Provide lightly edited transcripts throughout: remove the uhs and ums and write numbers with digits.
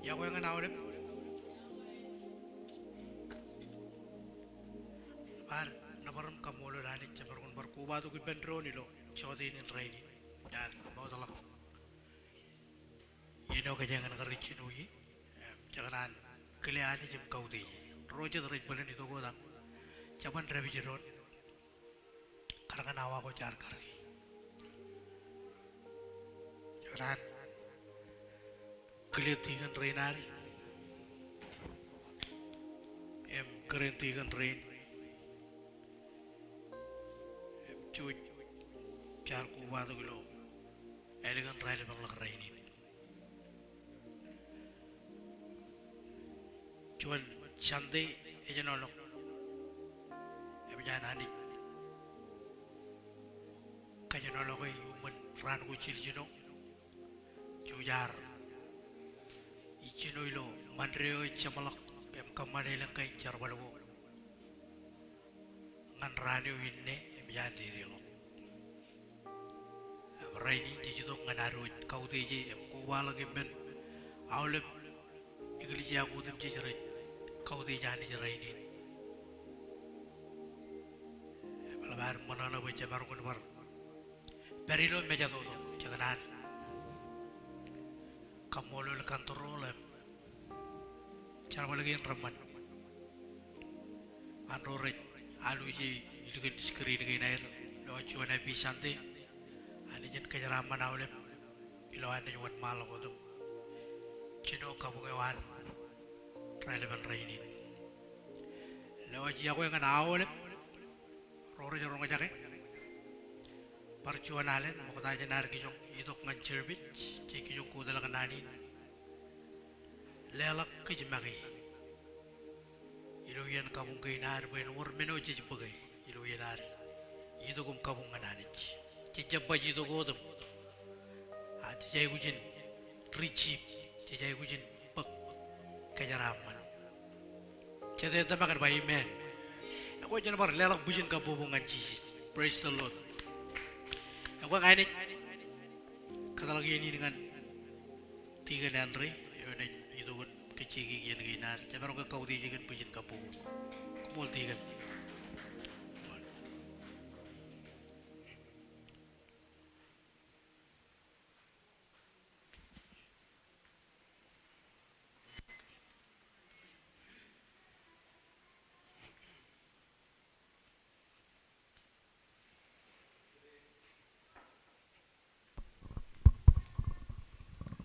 Ya ko yang naulip par nabaram kamulo lani chabarun bar kuba tu kibendro ni lo chodi ni raini dan mau talak yeno ka jangan ngarichi nuyi jangan kiliani jim kaudi roja dari balen itu goda caban rabi jeron karena nawa ko jar kari jangan kelihatan reinar keren tigan rein cuy jar kuba tu kilo elegan rail bang lak raini cuman shante eja nolok jangan ani kaja nolok ay human ran ko chil jino cujar ichino ilo mandreo chamalak kamane lang kay charbalago ngan ranyo inne jangan diri lo raini jijito nganaru kauteje ko wala gemben awlep igli aku dem jijere kaude jani raini balabar manana baca baru kun bar perilo meja todo jangan kamolo le kantoro le cara lagi raman andore alu ji ilgen skri lagi nair lo cuana bisante ani jen kejaraman awle ilo ane wan malo kodum cino kabungewan relevan raini lo ji aku yang awle rore jorong ngajake parcuan alen mo kata jenar kijong idok ngancirbit ci kijong ko dala kanani lelak kijmagi ilo yan kabung kainar ben war meno ci bagay ilo yanar idogum kabung kanani ci jabba ji dogodum ati jay gujin rici ci jay gujin pek kajaraman ci de tamakan bayi men aku jangan bar lelak bujin kabubungan ci praise the lord aku kaini kata lagi ini dengan tiga Andre itu kan kecil yang ginar jangan orang kau di jangan bujin kapu kumul tiga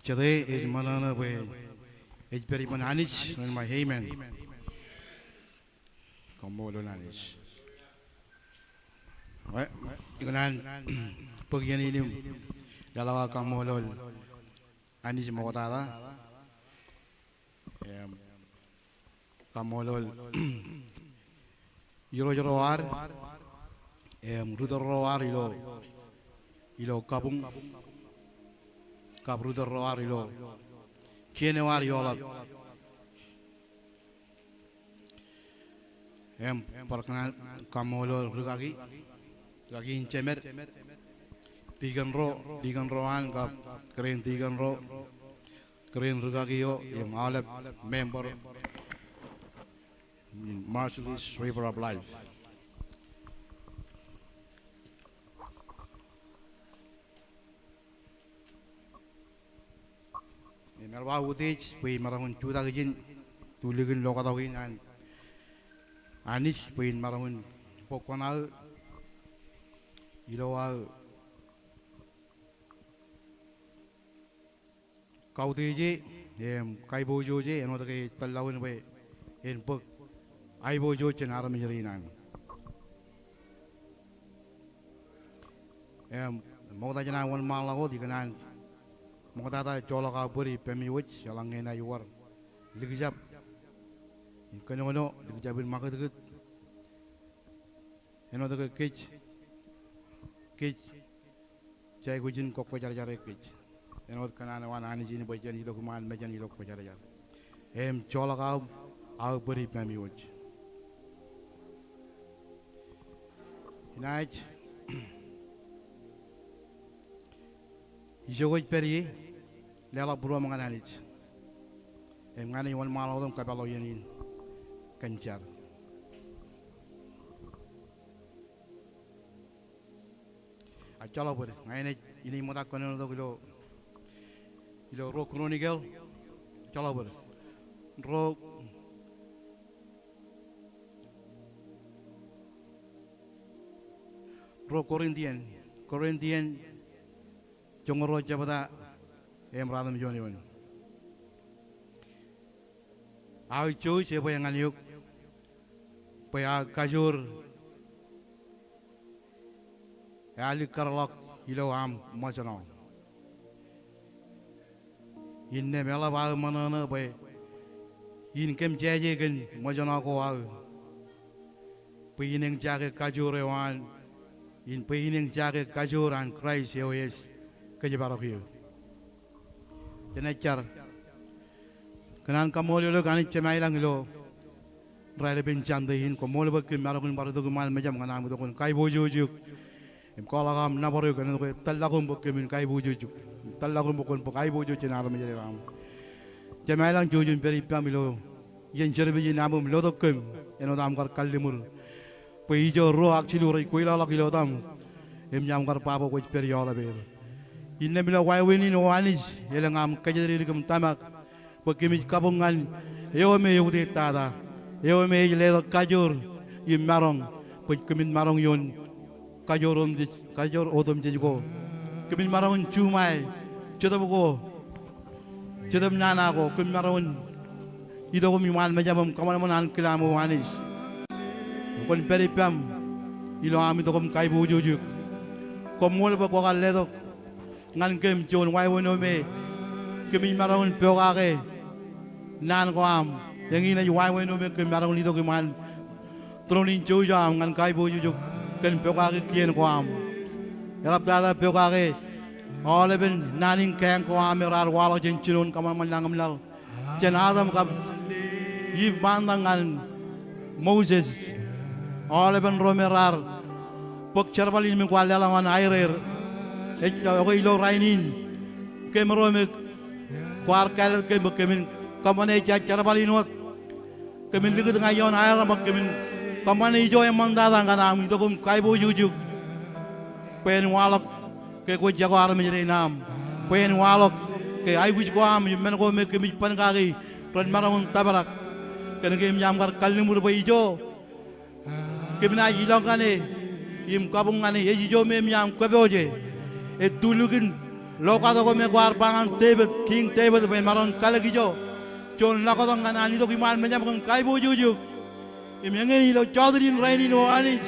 Today is manana we is very mananich and my amen. Komolo nanich. Well, ikanan pagyan inim dalawa kamolol anis mo tara. Kamolol yoro war rudoro war ilo kabung kabruder war ilo kiene war yola perkenan kamolo rugagi gagi incemer tigan roan kap keren tigan ro keren rugagi yo yang alep member in Marshall's River of Life. Nalwa utich pui marahun cuta gejin tuligin lokatawin anis puin marahun pokona ilawa kau tiji kai bojo je eno take talawin be en pok ai bojo chen aram jerinan mau ta jana wan malago dikanan mau ta cola ka buri pemiwich yalang ena yuar ligjab kano ligjabin makat eno take kech cai gujin kok pajar jare kech eno kana wan ani jini bajan itu kuman bajan itu pajar jar cola ka au buri pemiwich inach Jogoj peri lela burua mangananich ngani wan malo dom kapalo yanin kencar achala bore ngaine ini mota kono do ilo ro chronicle chala bore ro Corinthian jongoro jabada radam joni won ai chui se yang aniuk paya kajur ali karlok ilo am majano inne mela ba manana bay in kem jaje gen majano ko wa pinin jage kajur wan in pinin jage kajur an Christ yes kejebarok hiu jenacar kenan kamol lo gani cemai lang lo rale bencam dehin kamol bak marokun baru tu mal macam ngana tu kon kai bojujuk em kala kam na baru kan ko talakum bak min kai bojujuk talakum bokon kai boju cenar menjadi ram cemai lang jujun peri pamilo yen jerbe ji namum lo dokem eno dam kar kalimur peijo ro akchilu rai koila la kilo dam em nyam kar pabo ko peri yola be inna bila wai wini no wanis yelangam kajeri kum tamak bakimi kabungan me yude tada me le kajur yim marong kimin marong yon kajor odom jejugo kimin marong cumai cedabugo cedam nana ko kimin marong ido ko miman majamam kaman manan kilamu wanis kon peripam ilo ami to kom kai bujujuk komol ba ko kalledok ngan kem jon wai wono me kemi marong pogake nan ko am yang ina wai wono me kem marong lido ke man tronin jam ngan kai bo jujuk ken pogake kien ko am yarap dada pogake ole ben naning keng ko am rar walo jen chinon kaman man langam lal jen adam kap yi bandangan Moses ole ben romerar pok charbalin me kwal lawan airer ko ilo rainin kemerome kwar kal kemin kamane cara balinot kemin ligu dengan yon air mak kemin kamane ijo yang mandala kana am itu kum kai bo jujuk pen walok ke ko jago ar menjadi nam pen walok ke ai buj ko am men ko me kemin pan kaki ron marang tabarak ken ke nyam kar kalimur bo ijo kemin ai ilongane im kabungane ijo me nyam ko boje etulugin lokado ko me kwar pangan tebet king tebet be maron kalagijo jon lakado ngana ni to kiman menyam kan kai bo juju imengeni lo chaudrin rainin o anis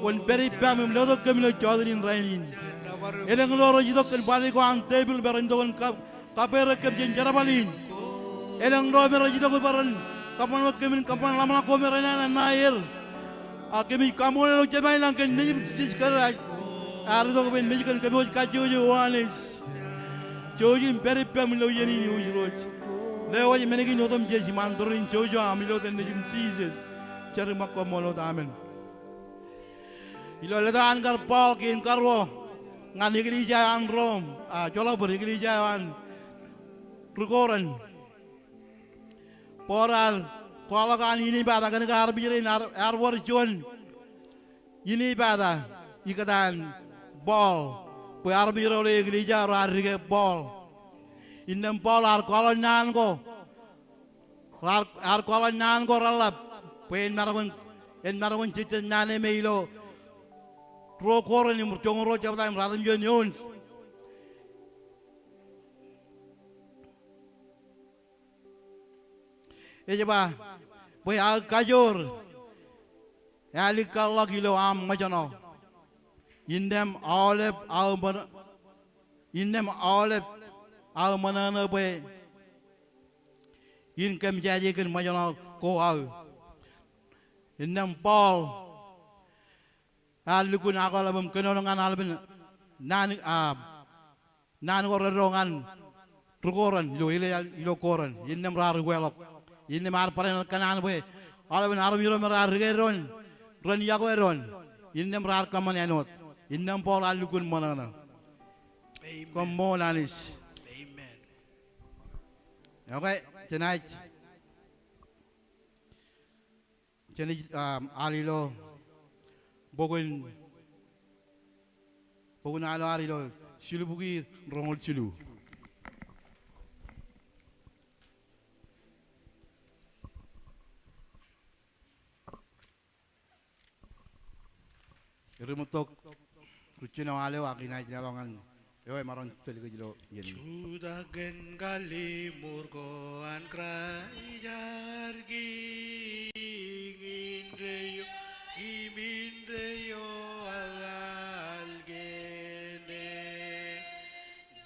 kon peri pam lo to kem lo chaudrin rainin eleng loro jido kan bani ko an tebel beran do kan kapere kem jen jarabalin eleng do mero jido ko baran kapan kemin kapan lama ko merana nair akemi kamone lo jemai lang kan ni sikara ardo ko ben mejikan ke boj kajojo wanis joji peri pam lo yeni ni ujroj le waji menegi notom jeji mandorin jojo amilo ten nejim jesus cer makko molo amen ilo le dan kar pol kin karwo ngan igli jayan rom jolo ber igli jayan rugoran poral kolagan ini bada kan gar birin arwor jon ini bada ikatan bol pe arbiro le iglesia rarige bol inem bol ar kolonan ko ralap pen maragon cicen nane meilo ro koron im jongoro jabda im radam yon ejaba pe al kajur ali kalak ilo am majano indem olive al manana be in kem jaje ken majana ko al indem Paul al lukun akala bam kenongan albin nan rongan rukoran ilo koran indem rar welok indem ar paren kanan be albin armiro rar geron ron yago ron indem rar kaman enot innam Paul alukun manana Amen. komolanis Amen. okay tonight, tonight, alilo, bogun alo alilo, silu bugi rongol silu. Remutok, kucing alo akin ay jalongan. Yo, maron teligo jilo yeni. Judagen gali murgoan krayar gingindreyo imindreyo algene.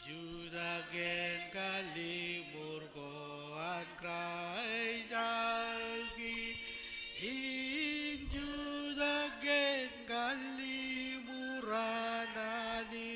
Judagen gali murgoan krayar gingin judagen gali muranani.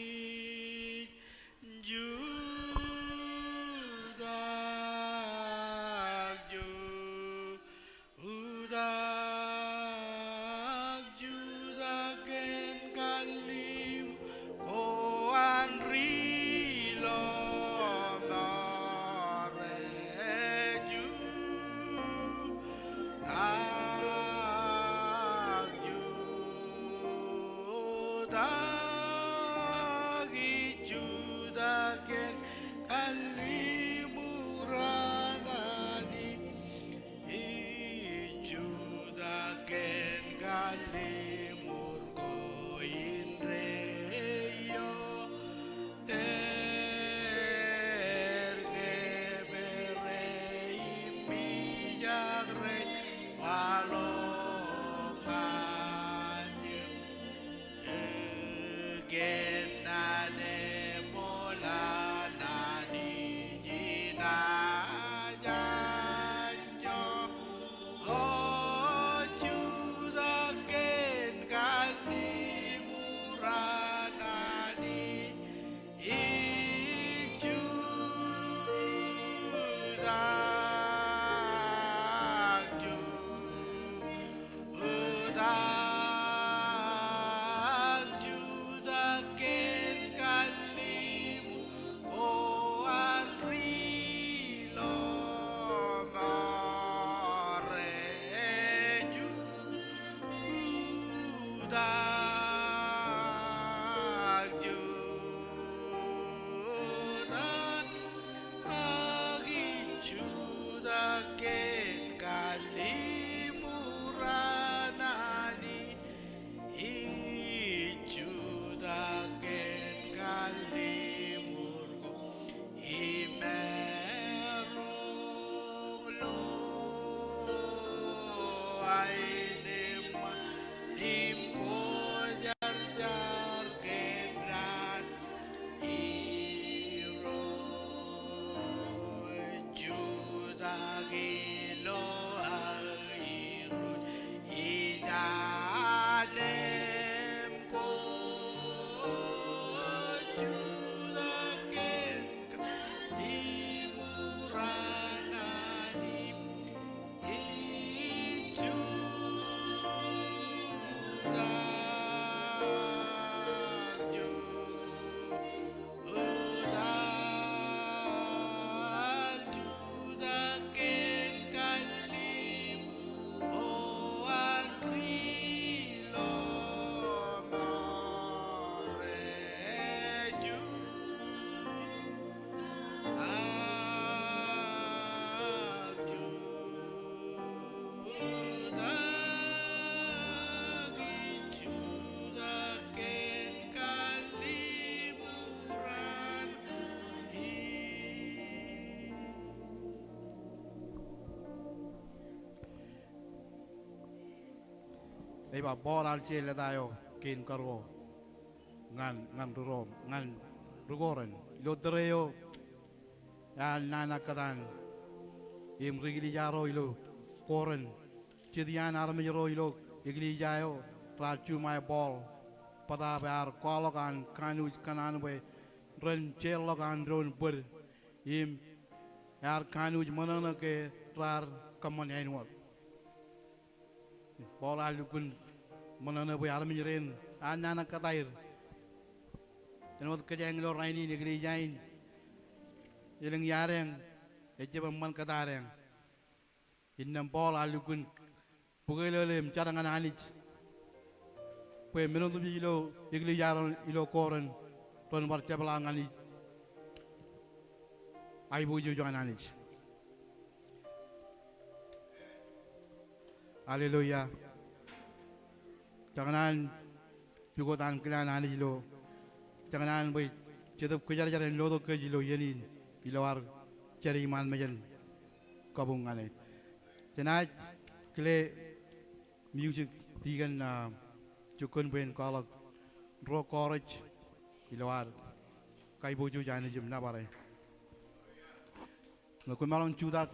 Iba bol al cile tayo kin karwo ngan rurom ngan rugoren lo dereo yan nana katan im rigili jaro ilo koren cidian arme jaro ilo igli jayo racu mai bol pada bar kolokan kanu kanan we ren celokan ron ber im yar kanu manana ke rar kaman ainwal bol alukun manana we arme ren anana katair tenot kejang lo raini negeri jain ilang yareng eje man kadareng innam bol alukun pugilelem cadangan anij pe menondu ilo igli yaron ilo koren ton war cebelangan i ay bojo jangan anij haleluya janganan jugotan kilan anij lo janganan boy cedep kejar-kejar lodo ke jilo yenin ilawar cari iman mejen kabungane tenaj kle music tigan cukun ben kalak ro courage ilawar kai bojo jane jem na bare ngakun malon cudak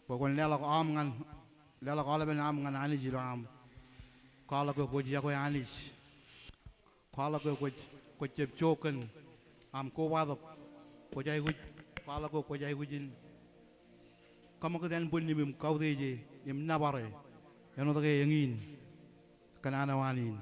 pokon lelak am ngan lelak ala ben am ngan ani jilo am kalak ko bojo ko anis kalak ko cep coken am ko wadok ko jay huj pala ko jay hujin kama ko den bonni mim kawdeje yim nabare yano tage yangin kanana wanin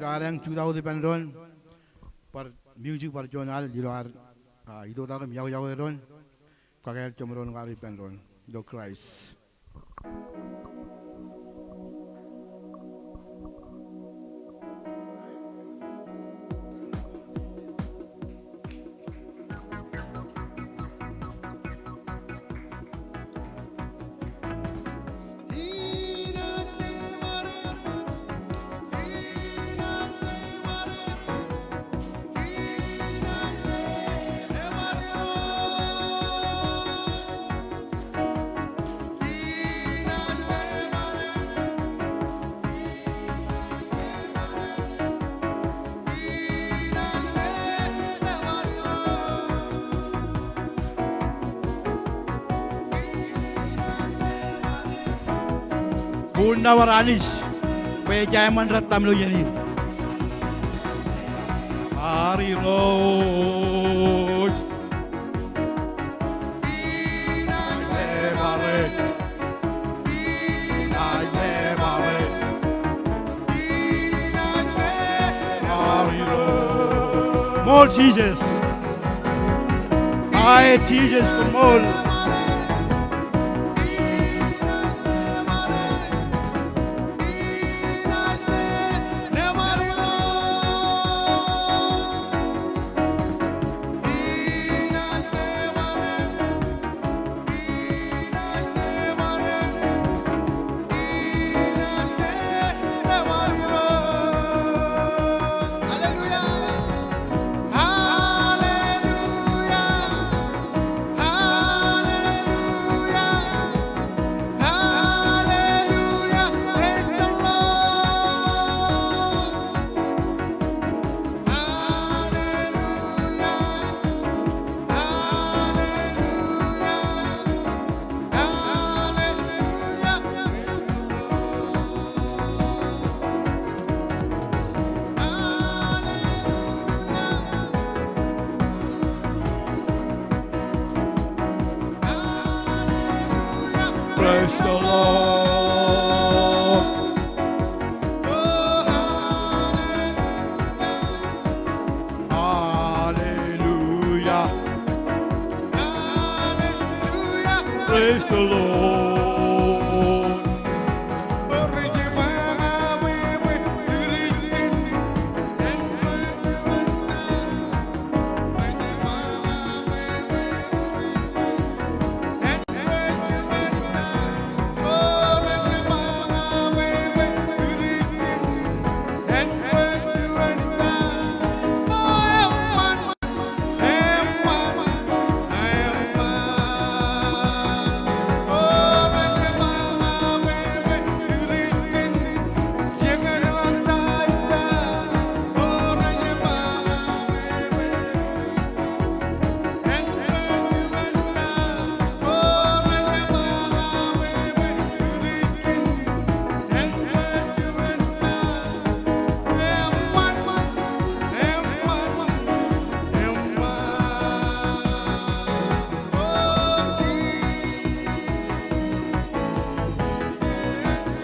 ilarang cudau di pendon par music par jonal dilar itu tak miau don kakek cemron kali pendon do Christ Bunda waranis. Kwe jaman ratam lo yani. Hari Rose. More Jesus. Ay, Jesus, come on. Praise the Lord. Hallelujah. Praise the Lord.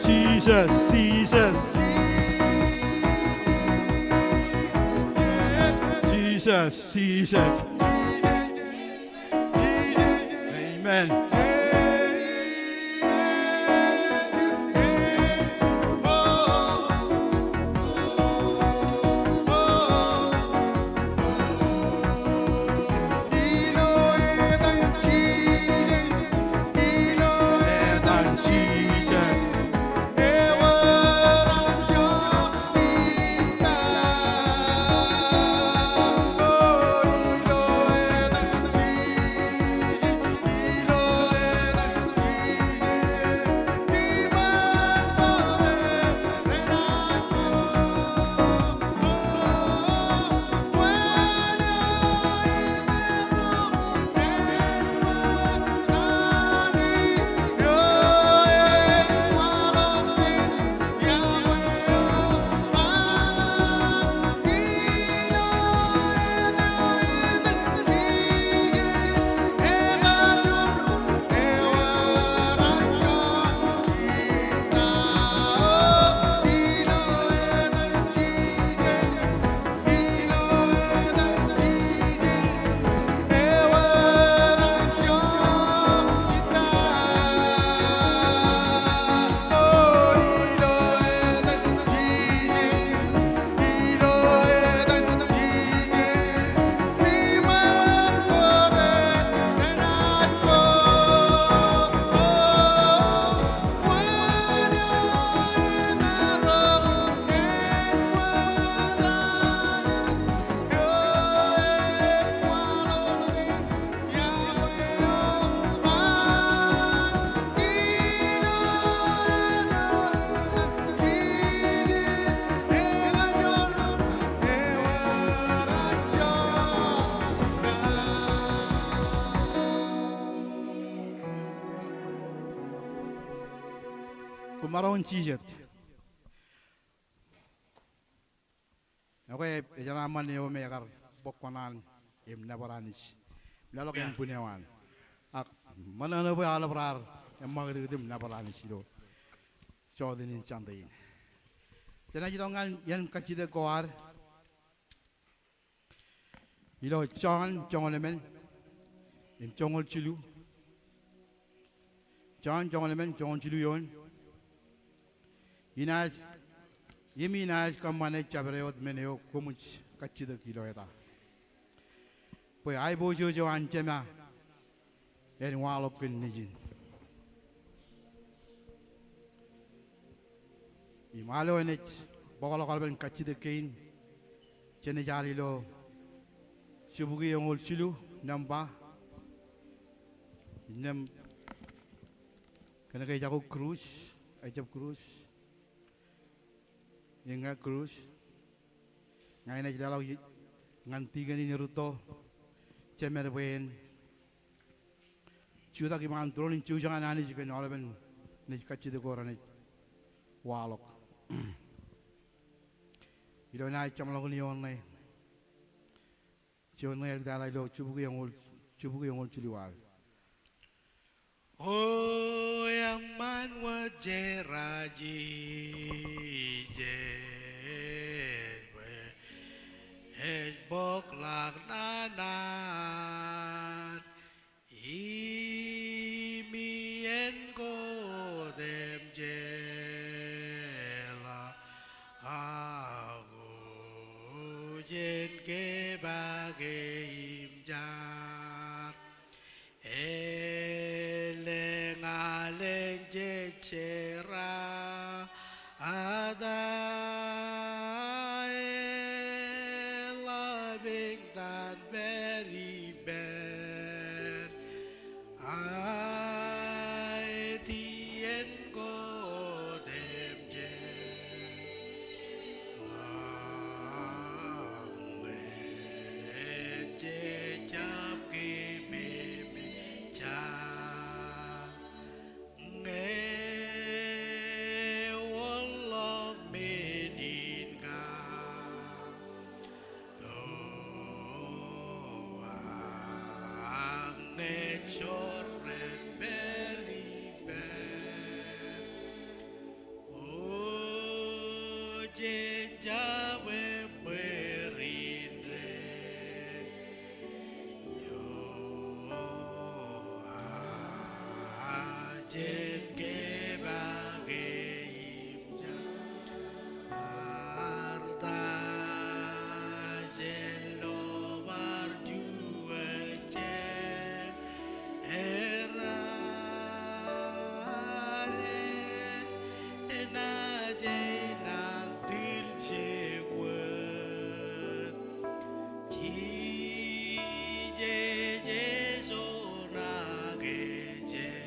Jesus, Jesus. Jesus, Jesus. Amen. kumaron chijet. Oke, jangan aman ya megar bokkonan im nabaranich. Lalu Ya. kan punewan. Mana na ba ala prar em magridim nabaranich do. Chodin chandain. Jangan kita ngan yan kacide koar. Ilo chongon lemen. Im chongol chilu. Chongon lemen chongol chilu yon. Inas Yeminas kamane chabreot meneo komuch kachida kiloeta. Pues ai bojo jo anchema en walo kin nijin. Imalo enech bokolo kalben kachida kain chene jari lo subugi yongol silu namba nem kana kay jago cruz ajab cruz Yenga cruz ngai na jalaw nganti gani niruto cemer wen chuda ki man tronin chu jangan ani jike nolben ne kacci de gorane walok ilo na chamlo ni on ne chon ne dala lo chubu yongol chiliwal Oh yang man wajeraji Hej bok lak nanan Imien ko dem jela Aku jen ke bagai imjak Eleng aleng jecera ada elabing tan beri ber ai tien ko dem je lang je chap ki me cha Jen ke bagai harta jen lo barjua jen era ena jen nantil jewet ji je zona geje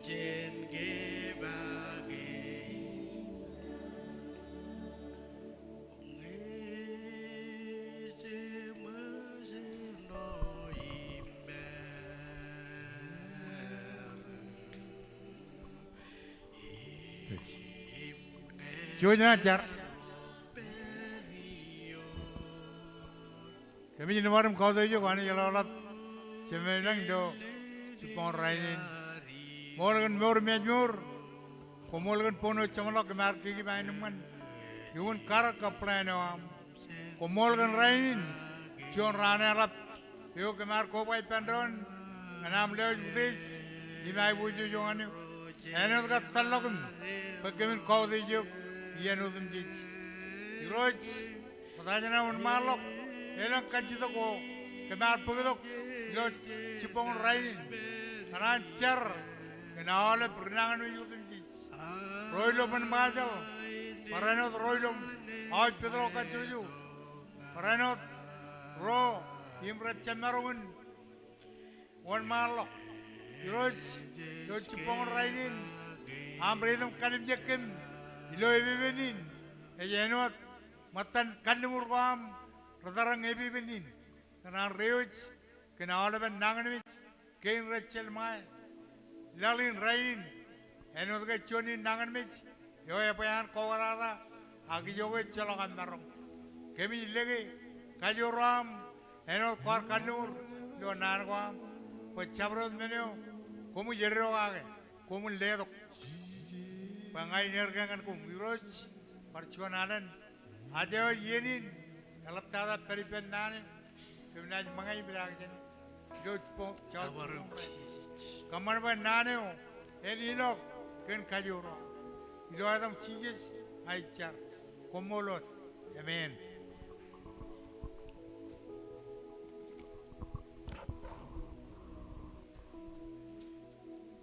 jen ge bagai ngeze maseno Cuy jar. Kami jadi malam kau tu juga kan jalan alat. Semenang do cipon rainin. Morgan mur mejmur. Komolgan pono camalak kemar kiki mainan man. Yun karak kaplan am. Komolgan rainin. Cion rana alat. Yo kemar kopai pendon. Anam lewat butis. Imai buju jangan yo. Enak kat talakum. Bagaimana kau tu juga. Iyan udum jij. Iroj. Matanya na un malok. Elang kacito ko. Kemar pagdok. Lo cipong rainin. Kanan cer. Kenal pernangan udum jij. Roylo penmajal. Paranot roylo. Aj pedro kacuju. Paranot. Ro. Imrat cemarungun. Wan malok. Iroj. Lo cipong rainin. Amridum kanim jekim. Ilo ebibenin, ejenot matan kanimur kam, radarang ebibenin, karena reoj kena ada ben nangan mit kein Rachel mai lalin rain enot ke choni nangan mit yo ya payan kowarada agi joge chalakan marong kemi lege kajoram enot kor kanur do narwam pechabros menyo komu jerro age komu ledo pangai nergangan kum wiroj percuanan aja yenin kalap tada peripen nane kemenaj mangai bilang jadi do po chau kamar ban nane o eni lok ken kajuro do adam cheeses aichar komolot amen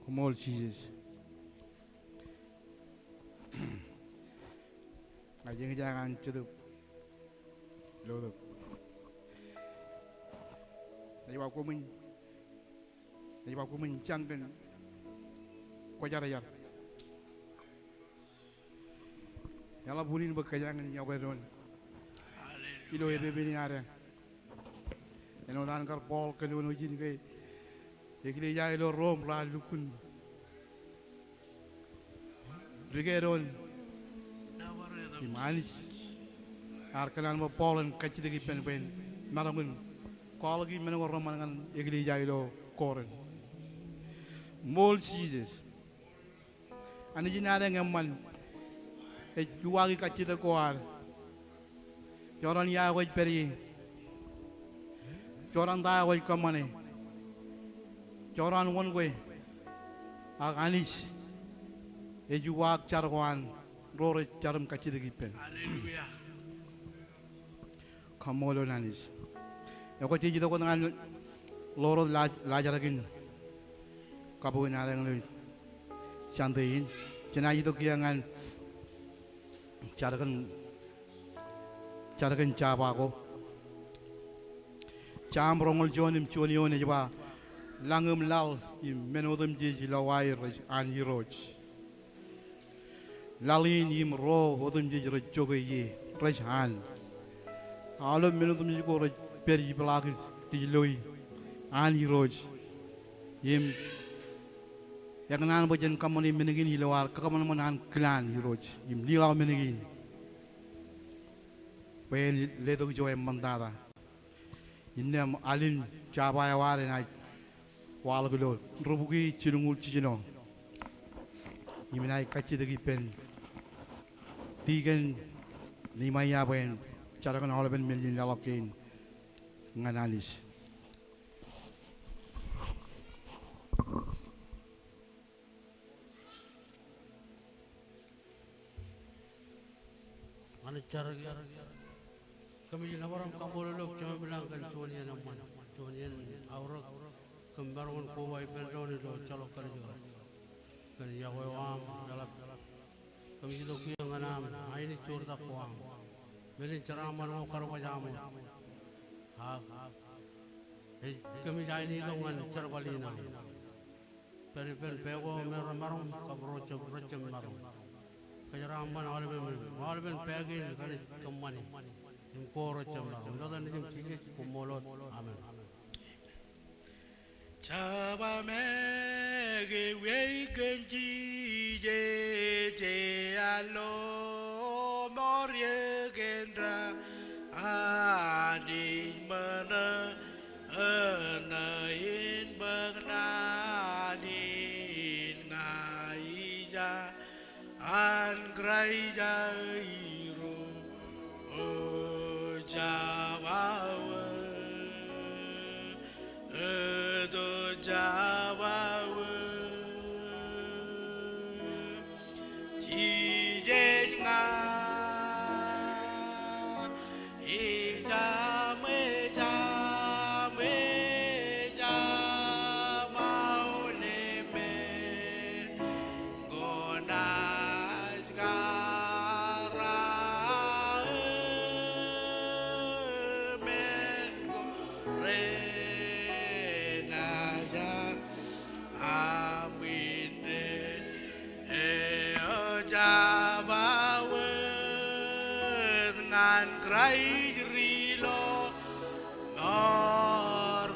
Komol Jesus. Ajeng jangan cukup lodok. Dari baku mình chăng cần quay ra đây ya. Yalla bulin berkajangan nyawa don. Ilo ebe bini ada. Eno dan kar Paul kedua ujin ke. Ekili ya ilo Rom la lukun. Rigeron. Imanis. Arkanan mo Paul kacit lagi pen maramun. Kalau lagi menengok Roman kan ekili ya ilo koren. Mol Jesus. Ani jinada ngaman. Juwagi kacit kuar. Joran ya koi peri. Joran dah koi kamane. Joran one way. Aganis. Juwag carwan. Rore carum kacit gipen. Haleluya. Kamolo nanis. Aku ciji tu dengan loro lajaragin. Kabu narang lu. Santain. Cina itu kiangan. Carakan capa ko. Cam rongol jonim chonione jaba. Langum lal menodum jiji lawai an hiroj. Lalin im ro odum jiji rojoge ye rajhan. Alum menodum jiji ko peri belakis tijloi an hiroj. Yim yang nan bojen kamoni menegin hilawar kakamon manan klan hiroj. Yim nilaw menegin. Pen ledo joy mandada. Innem alin cabaya ware na wal gulo rubugi cilungul cicino. Iminai kacci degi pen. Tigen limaya pen cara kan holaben million lalakin nganalis. Mana cara kami jelah orang kampung lelok cuma bilang kan cuanian aman, cuanian aurak kembarungan kowai perdon itu calok kerja, kan ya wam dalam kami jelah kuyang anam, ini curta kuang, beli cara aman mau karu pajamu, kami jadi ini dengan cara balina, peripen pego merah marung kabroce broce marung. Kajaraman alben pagin kali kemani imkoro chamla ndodan nim chije kumolot amen Chaba mege wei genji je alo morie gendra ani mana anain bagnani naija an graijairu o jawawa do jawawa jijengna ijame jame jamaune me gona Rai rilo nor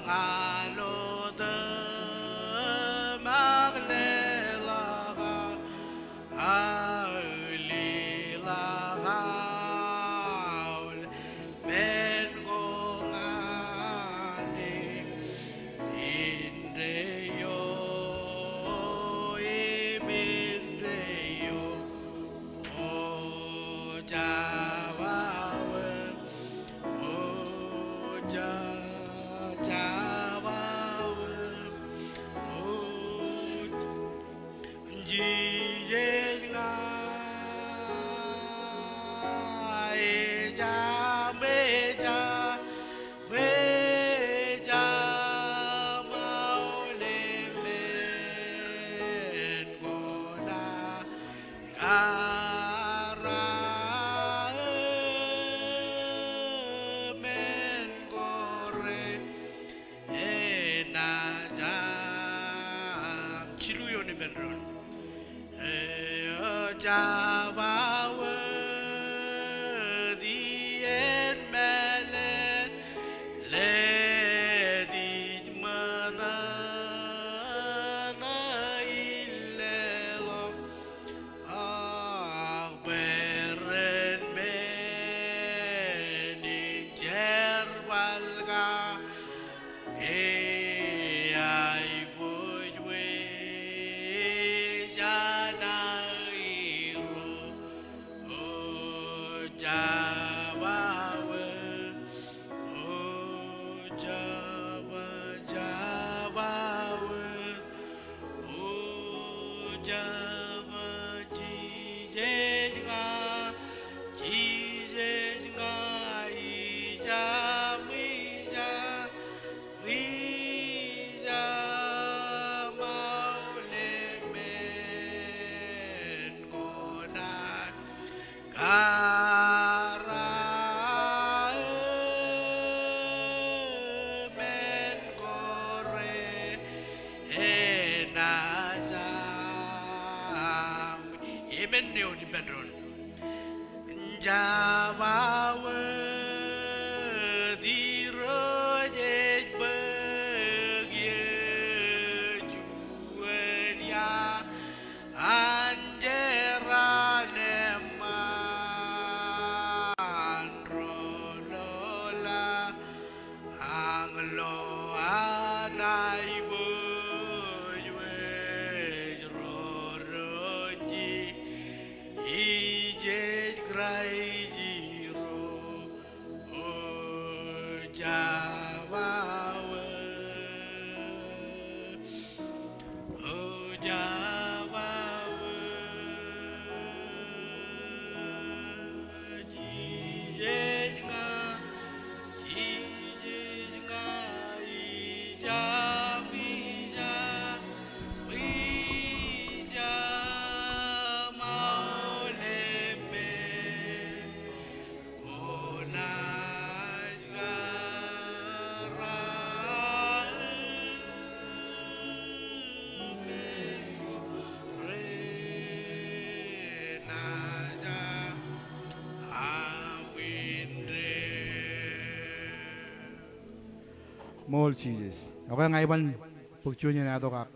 More cheeses. Ako nga iban pagchuan niya na ito kak.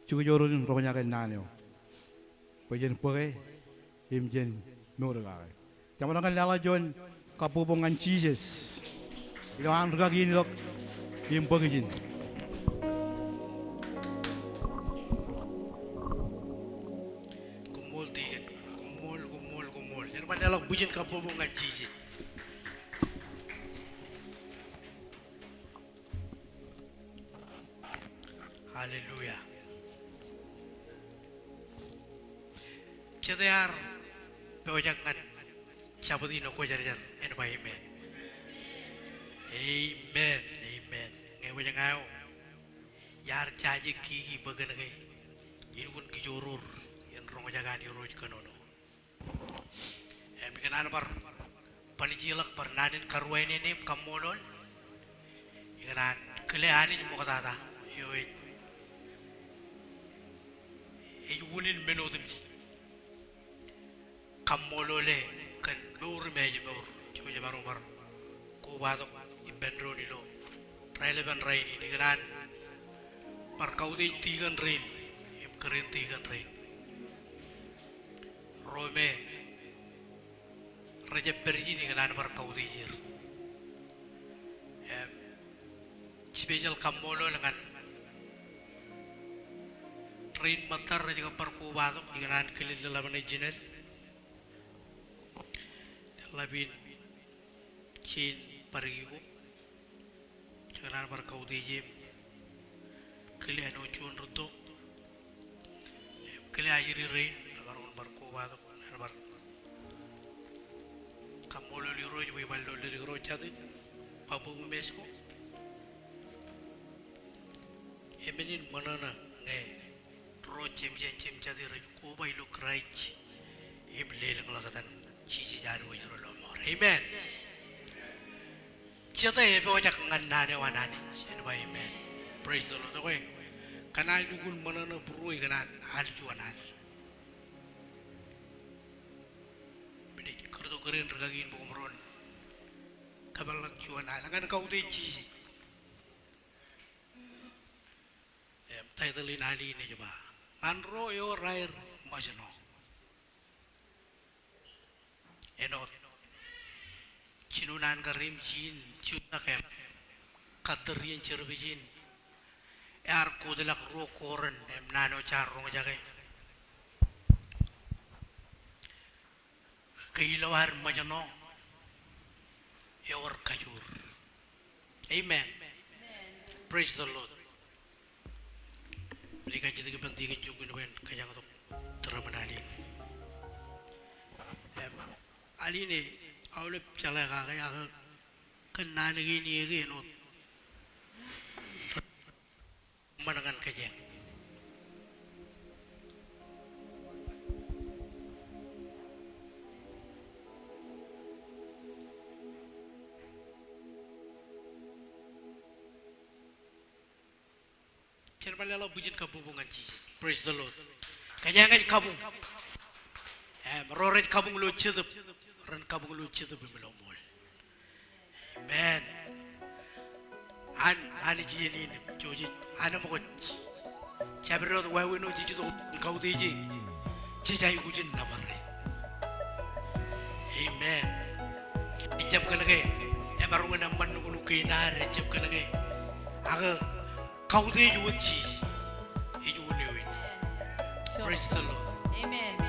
Chukujoro rin roko niya kay nanyo. Pwede pake, imjen mura kake. Tama na kan lala John kapupong cheeses. Ilawan raka gini dok im pake jin. Kumul tigan, kumul. Yan man nalang bujin kapupong cheeses. Haleluya. Cedear pewajangan sabudino ko jar en ba amen. Amen. Ngewajangao. Yar caji ki bagan kay. Irun ki jorur en rongo jagan iroj kanono. Bikin par panijilak par nanin karwain ini kamolon. Ingran keleani mo katata. Yoy wunin menodim ji kamolole kan nur meje nur coje baru bar ko bado ibendro ni lo traile ban rain ini kan par kaudi tigan rain im keren tigan rain rome raja berji ni kan par kaudi jir special kamolo dengan train matar juga perkubat dengan kelil dalam jenis labin chin parigu Karena berkau dijim, kalian ucun rutuk, kalian ajiri rain, barun berkau batu, bar. Kamu lalu roj, bibal lalu roj jadi, papu mesko. Emenin mana na, roj cem jadi rain, kau bayi lu keraj, ible lang lagatan, cici jaru yang rolomor. Amen. Cita ya pewajak ngandane wanani, amen. Praise the Lord. Okay, karena dukun mana na berui karena hal jualan. Bini kerja keren regagin bukumron, kabalak jualan. Kan kau teci. Title ini coba. Anro yo rair masno. Enot. Cinunan karim cin, cuna kem, katerian cerbijin, kodelak rokoran, nano carong jaga. Keilawar majano, yor kajur. Amen. Praise the Lord. Mereka jadi kepentingan juga dengan kajang untuk termenali. Ali ni. Awalnya jalan kakek aku kena negini not menangan kejeng. Jangan malah lo bujin kabungan cici. Praise the Lord. Kejeng kan kabung. Roret kabung lo cetup. Ran kabung lucu tu bimelomol. Amen. An jini ni joji ana mo chabro wa wino jiji tu kau deji jijai ujin namare. Amen. Ijab ka lagi baru namban nu kinar ijab ka lagi aga kau deji uci iju ni win. Praise the Lord. Amen.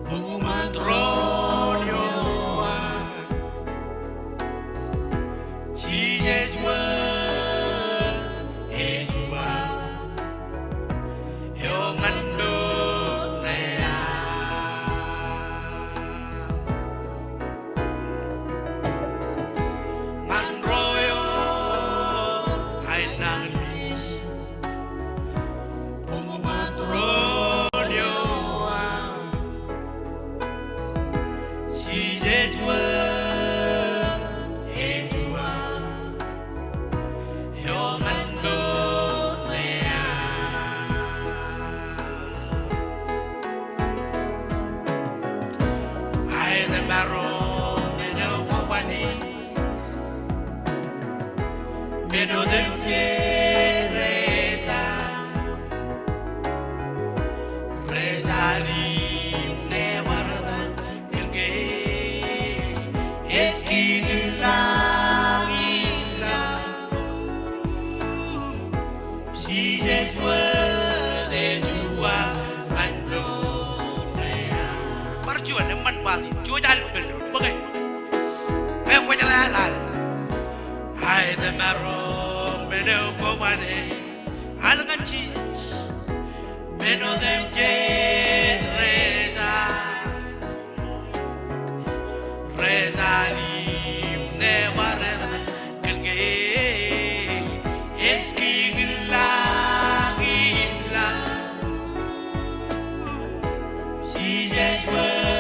Bunguman the marrow, meno company, meno de reza, reza li ne warada, kelge eskila. Perjuangan teman balik, cuba jalan bener, bagai. Kayak kau jalan, hai temarong, meno kau mana, hal kecil, meno demjet reza, reza lim ne warna, kelge eski gilang gilang, si jengwa.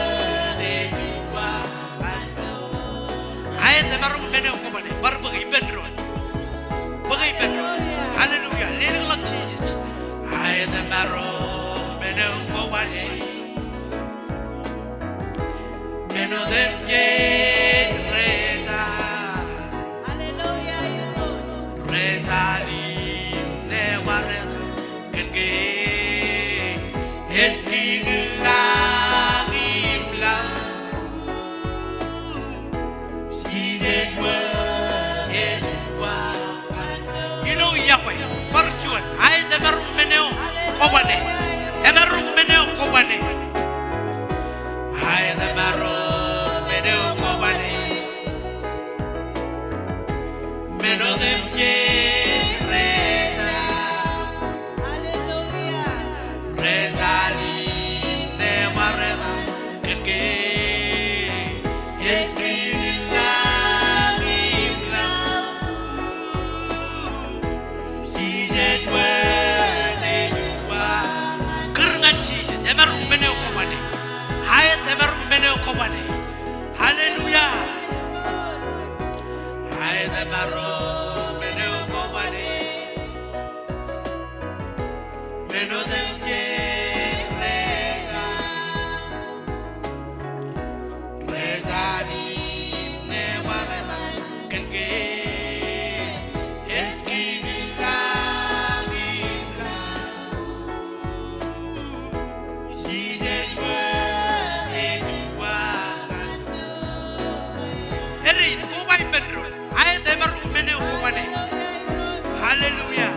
Temarong meno ko ba ni barbagay bedron bagay bedron hallelujah leling lang Jesus ay temarong meno ko ba ni meno dem reza hallelujah reza li ne waret kenge eski gilang gilang Perjuan, ay temarong meneo kobane, temarong meneo kobane, ay temarong meneo kobane, meno dem reza, hallelujah, reza li ne wareda, kelge eski. Hallelujah. Hai temarong meno kobane, meno dem reza, reza ni ne wareta kelge eski gilang gilang, si jengwa. Hallelujah.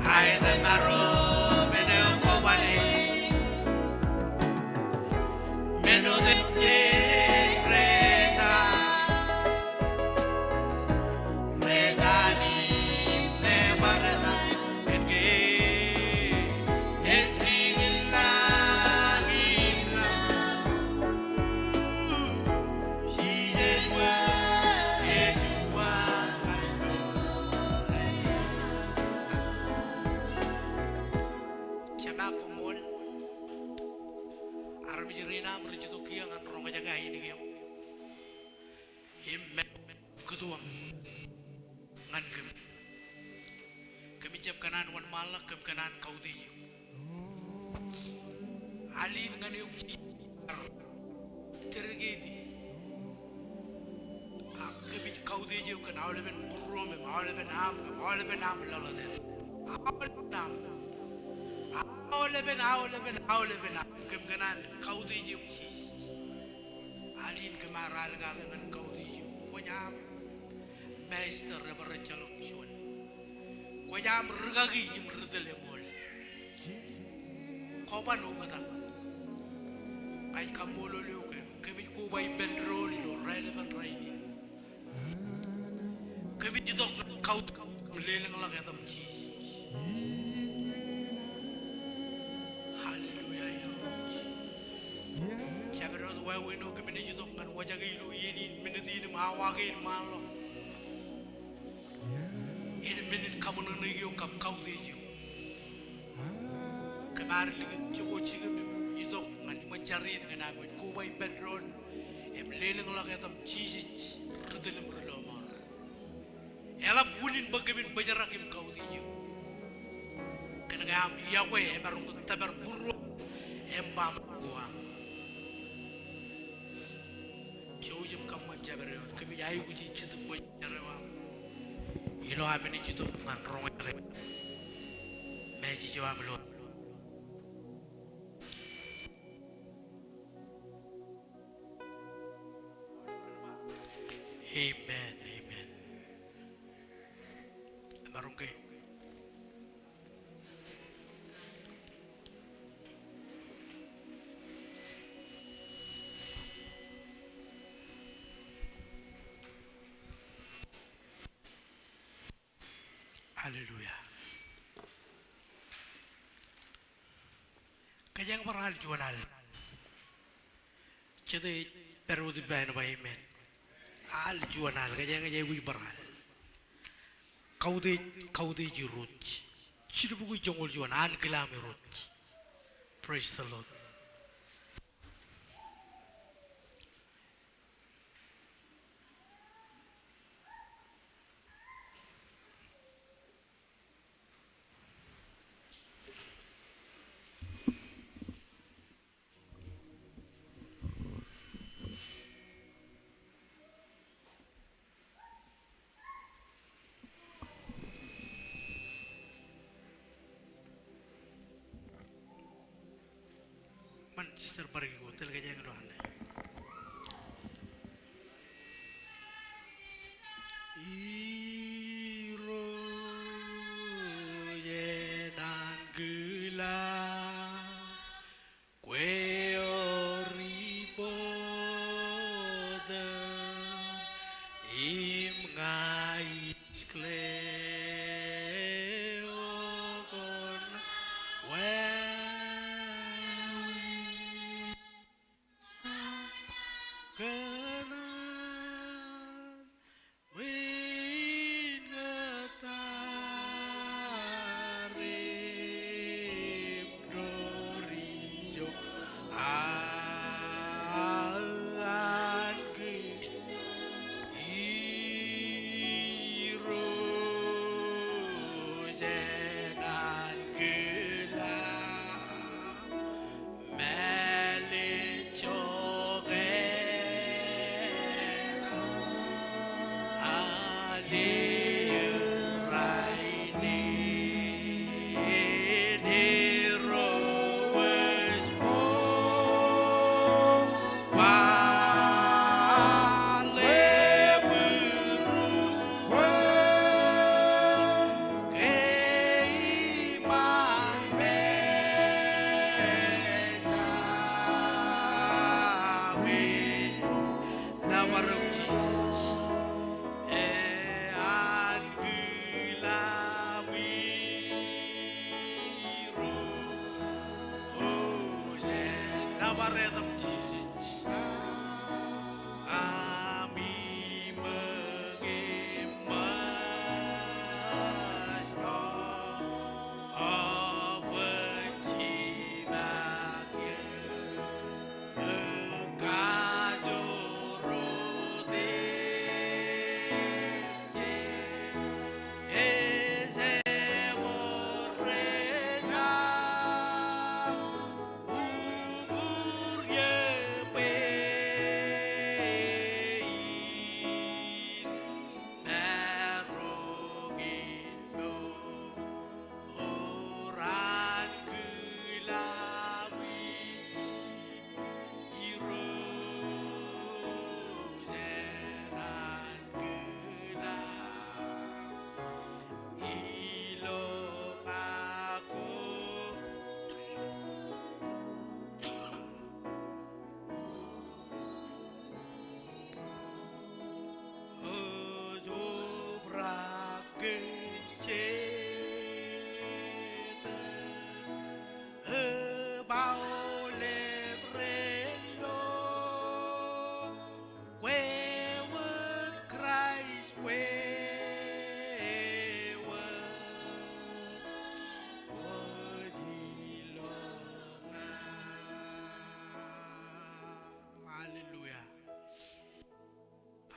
Hai temarong meno kobane, meno de reza, reza ni ne warada, kelge eski gilang gilang, si jengwa. Kanan wan malak kem kanan kau di alin ngani uci tergedi kemi kau di je kan awal ben burro me awal ben am lala de awal ben kem kanan kau di je uci alin kemaral galengan kau di je ko nyam meister reberchalok shon wajam regagi imrdele mol koban ugata ay kambolo leuke kemi ko bay benroli lo relevant raini kemi jidok kaut leleng la gatam ji hallelujah ya chabero wa weno kemi jidok kan wajagi lo yeni minati ma wagi malo ini minit kamu nengyo kam kau deju kemarin dengan coba ciga itu ngani mencari dengan aku kubai bedron leleng lah kata cici redelem relomar ela bulin bagaimana bajarakim kau deju kena ngam ya we barung tabar buru embam gua jauh jam kamu jabere kami jai uji citu boy jarewa ilo amini citu man rong re meji jawa melo amen amen marungke haleluya kajang paral juanal cede perlu dibayar by amen al juanal kajang kajang gue paral kau de jurut cede buku jongol juan an kelami rut praise the Lord man sister pergi hotel kajang doan iro yenan gela kwe oriboda im ngais kleogon kanan winatarim dorijo angge iro jenan gelam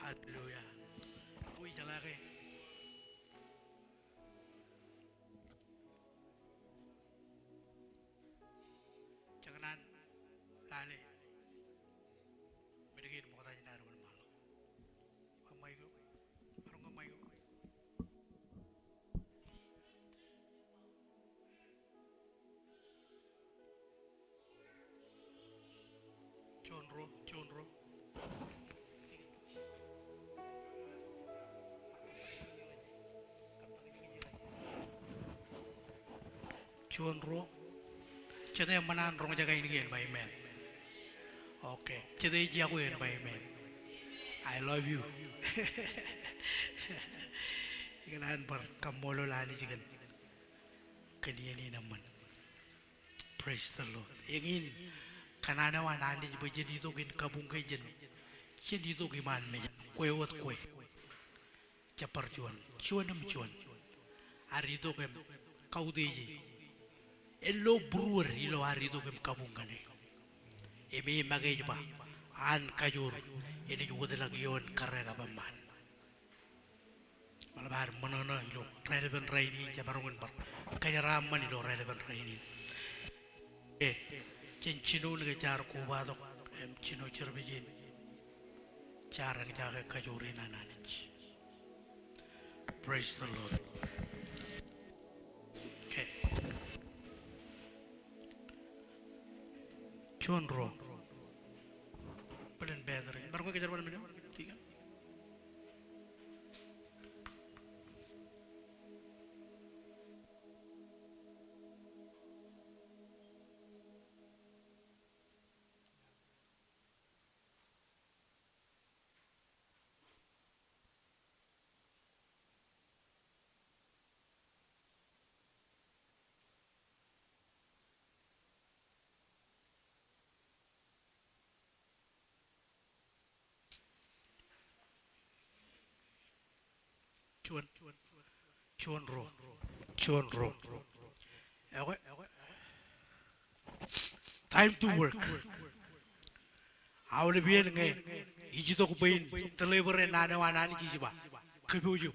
Haleluya. Uy, jalake. Janganan lale. Bidagin mo ka tayo na Chuan ro. Chede manan rong jaga ini gen by man. Okay. Chede jago gen by man. I love you. Ikan bar kamolo lani jigan. Kalian naman. Praise the Lord. Ingin kanana wan andi bajin itu gen kabung kajen. Jen itu giman me. Kue wat kue. Capar cuan. Cuan am cuan. Hari itu kem kau deji. Elo brewer ilo hari itu kem kabung kane. Emi magai jeba. An kajur. Ini juga lagi yon karya kapaman. Malabar menana ilo relevant raini jabarungan bar. Kaya raman ilo relevant raini. Cincinu nge jar kubadok em cino cerbijin. Jarang jaga kajurin ananich. Praise the Lord. Okay. Chonro. Paling better. Baru ko kejar mana tiga. Chuan ro. Time to work. Awal biar nge. Iji to kupain. Terlebar nana wana ni kisi ba. Kebuju.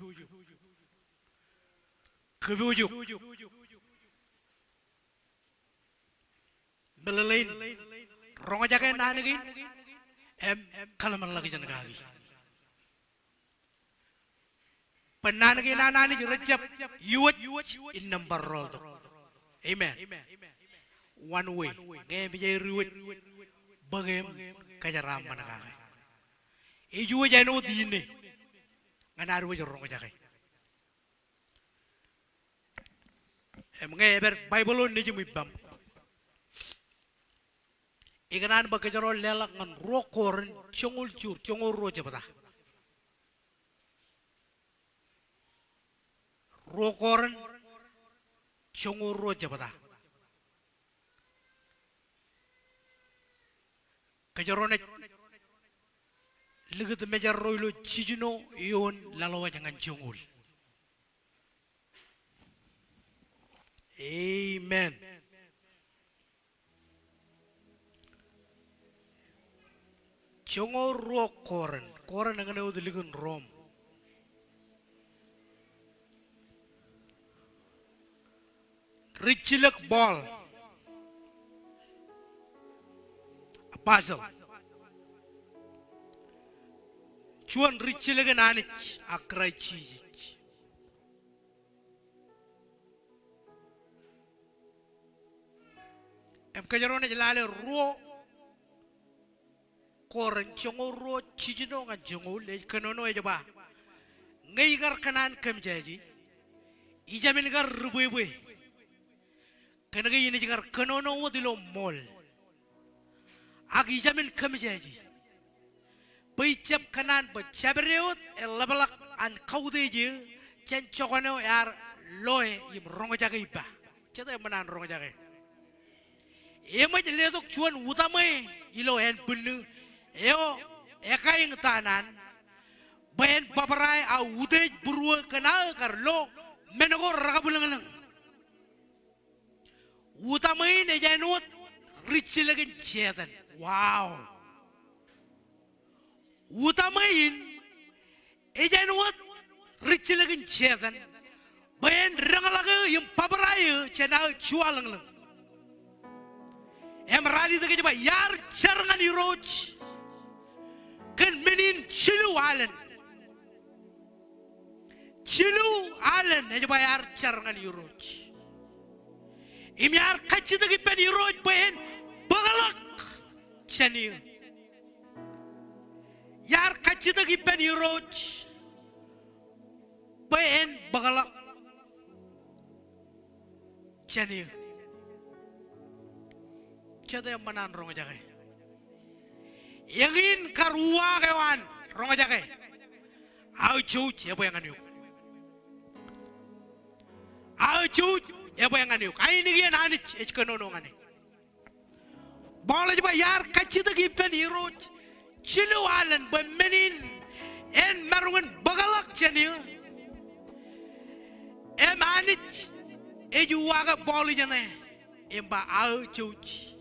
Belelain. Ronga jaga nana gin. Kalaman lagi jangan kali. Penan ke nana ni Rajab yuat in number roll. Amen. One way. Ngay bijay ruwet bagem kajaram manakay. Ijuwa jano dine. Nganaruwa jorong kajake. Ngay eber Bible on niji mibam. Ikanan bagajaro lelak ngan rokoren chongul chur chongul roja bata. Rokoran chongoro jabata. Kajarone ligat mejar roilo chijino yon lalawa jangan chongul. Amen. Chongoro koran dengan udah ligan rom. Richilek ball. A puzzle. Chuan richilek anich akrai cheese. Em kajarone jalale ro koren chongo ro chijino nga jongo le kanono ejaba. Ngai gar kanan kam jaji. Ijamin gar rubuwe. Kena ini jikar kenono wadilo mall. Agi jamin kami jaji. Bicap kanan bacabereut elabalak an kaudeji cen cokano yar loe im rongo jaga iba. Cita menan rongo jaga. Ema jeletok cuan utama ilo en benu. Eo eka yang tanan. Bayan paparai a udej burua kenal karlo menogor rakabulang. Utamain aja nuat rich lagi cetan. Wow. Utamain aja nuat rich lagi cetan. Bayan rengal lagi yang paparai cina jual lang. Rali tu kerja yar carangan iroj. Kan menin cilu alen. Cilu alen aja bayar carangan iroj. Imyar kacita ki pen iroj bayan bagalak chani yar kachita ki pen yuroj pen bagala chani chada manan rong jage yangin karua kewan rong jage au chuch ya boy nganyuk au chuch ya boy nganyuk ai ni gen anich echkono no ngane boleh yar kachita ki pen yuroj Chilualan ba menin en marungan bagalak chani em anich ejuwaga boli jane em ba au chuch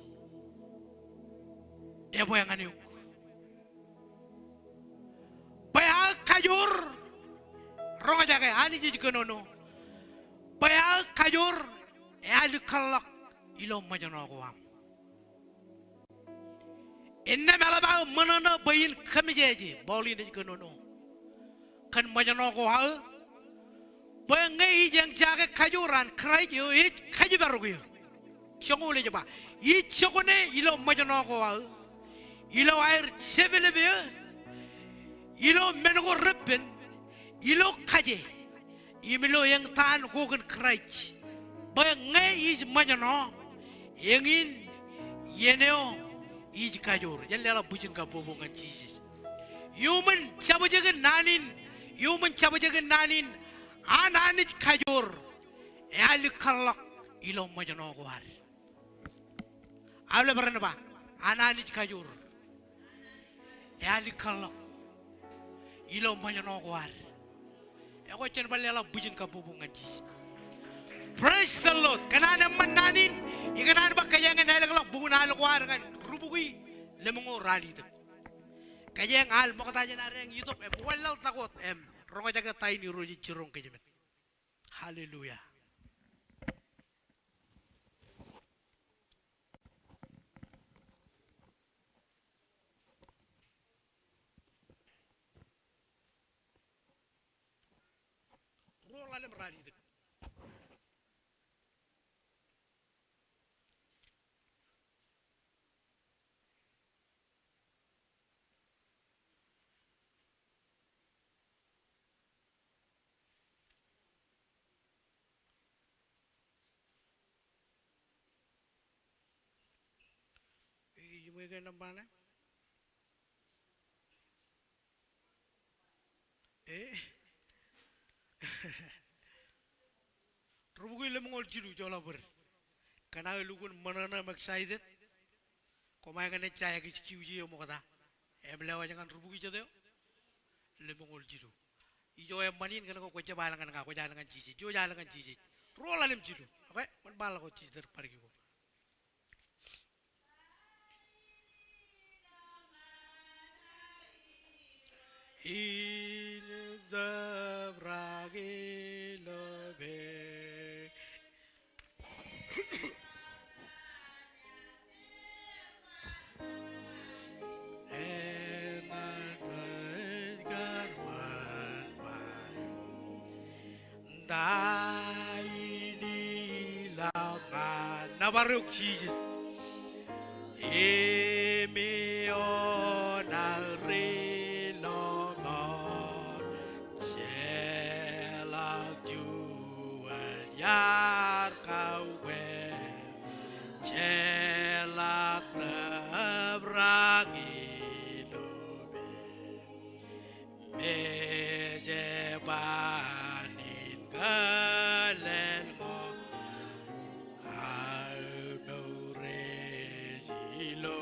e boy nganyuk ba kajur ronga jage ani ji konono ba kajur e ali kallak ilo majano ko am inna malaba manana bayin kamijeji boli ni konono kan majano ko ha ba ngai jeng jaga kajuran krai yo it kajibaru yo chongole jaba I chokone ilo majano ko ha ilo air sebelebe ilo mengo repen ilo kaje imilo yang tan gogen krai ba ngai is majano yengin yeneo ij kajur jalla bujin ka bobo ngan Jesus human chabajagan nanin ananit kajur ali kallak ilo majano ko har awle barana ba ananit kajur ali kallak ilo majano ko har e ko chen balela bujin ka bobo ngan Jesus praise the Lord kanana man nanin ikanan ba kayangan nalak buguna alkwar kan rubugui lemongo rali tak kayang al mo kata jana reng YouTube walal takot ronga jaga tay ni roji cirong kejemen haleluya rolalem rali tak Ibuikan nampana rubugui lemongol jiru jola ber kana lugun manana excited komai kana chaya ki kiuji mo kata lewa jangan rubugui jadeo lemongol jiru ijo manin kana ko jabala kana ko jalangan jiji jo jalangan jiji rola lem jiru okay man bala ko jiji der pargi ko in the bragilove Nabaruk Jesus Emeonare lomor Celak juan yar kawe Celak tebragi lobe Mejebanin galen mo Al no rejilo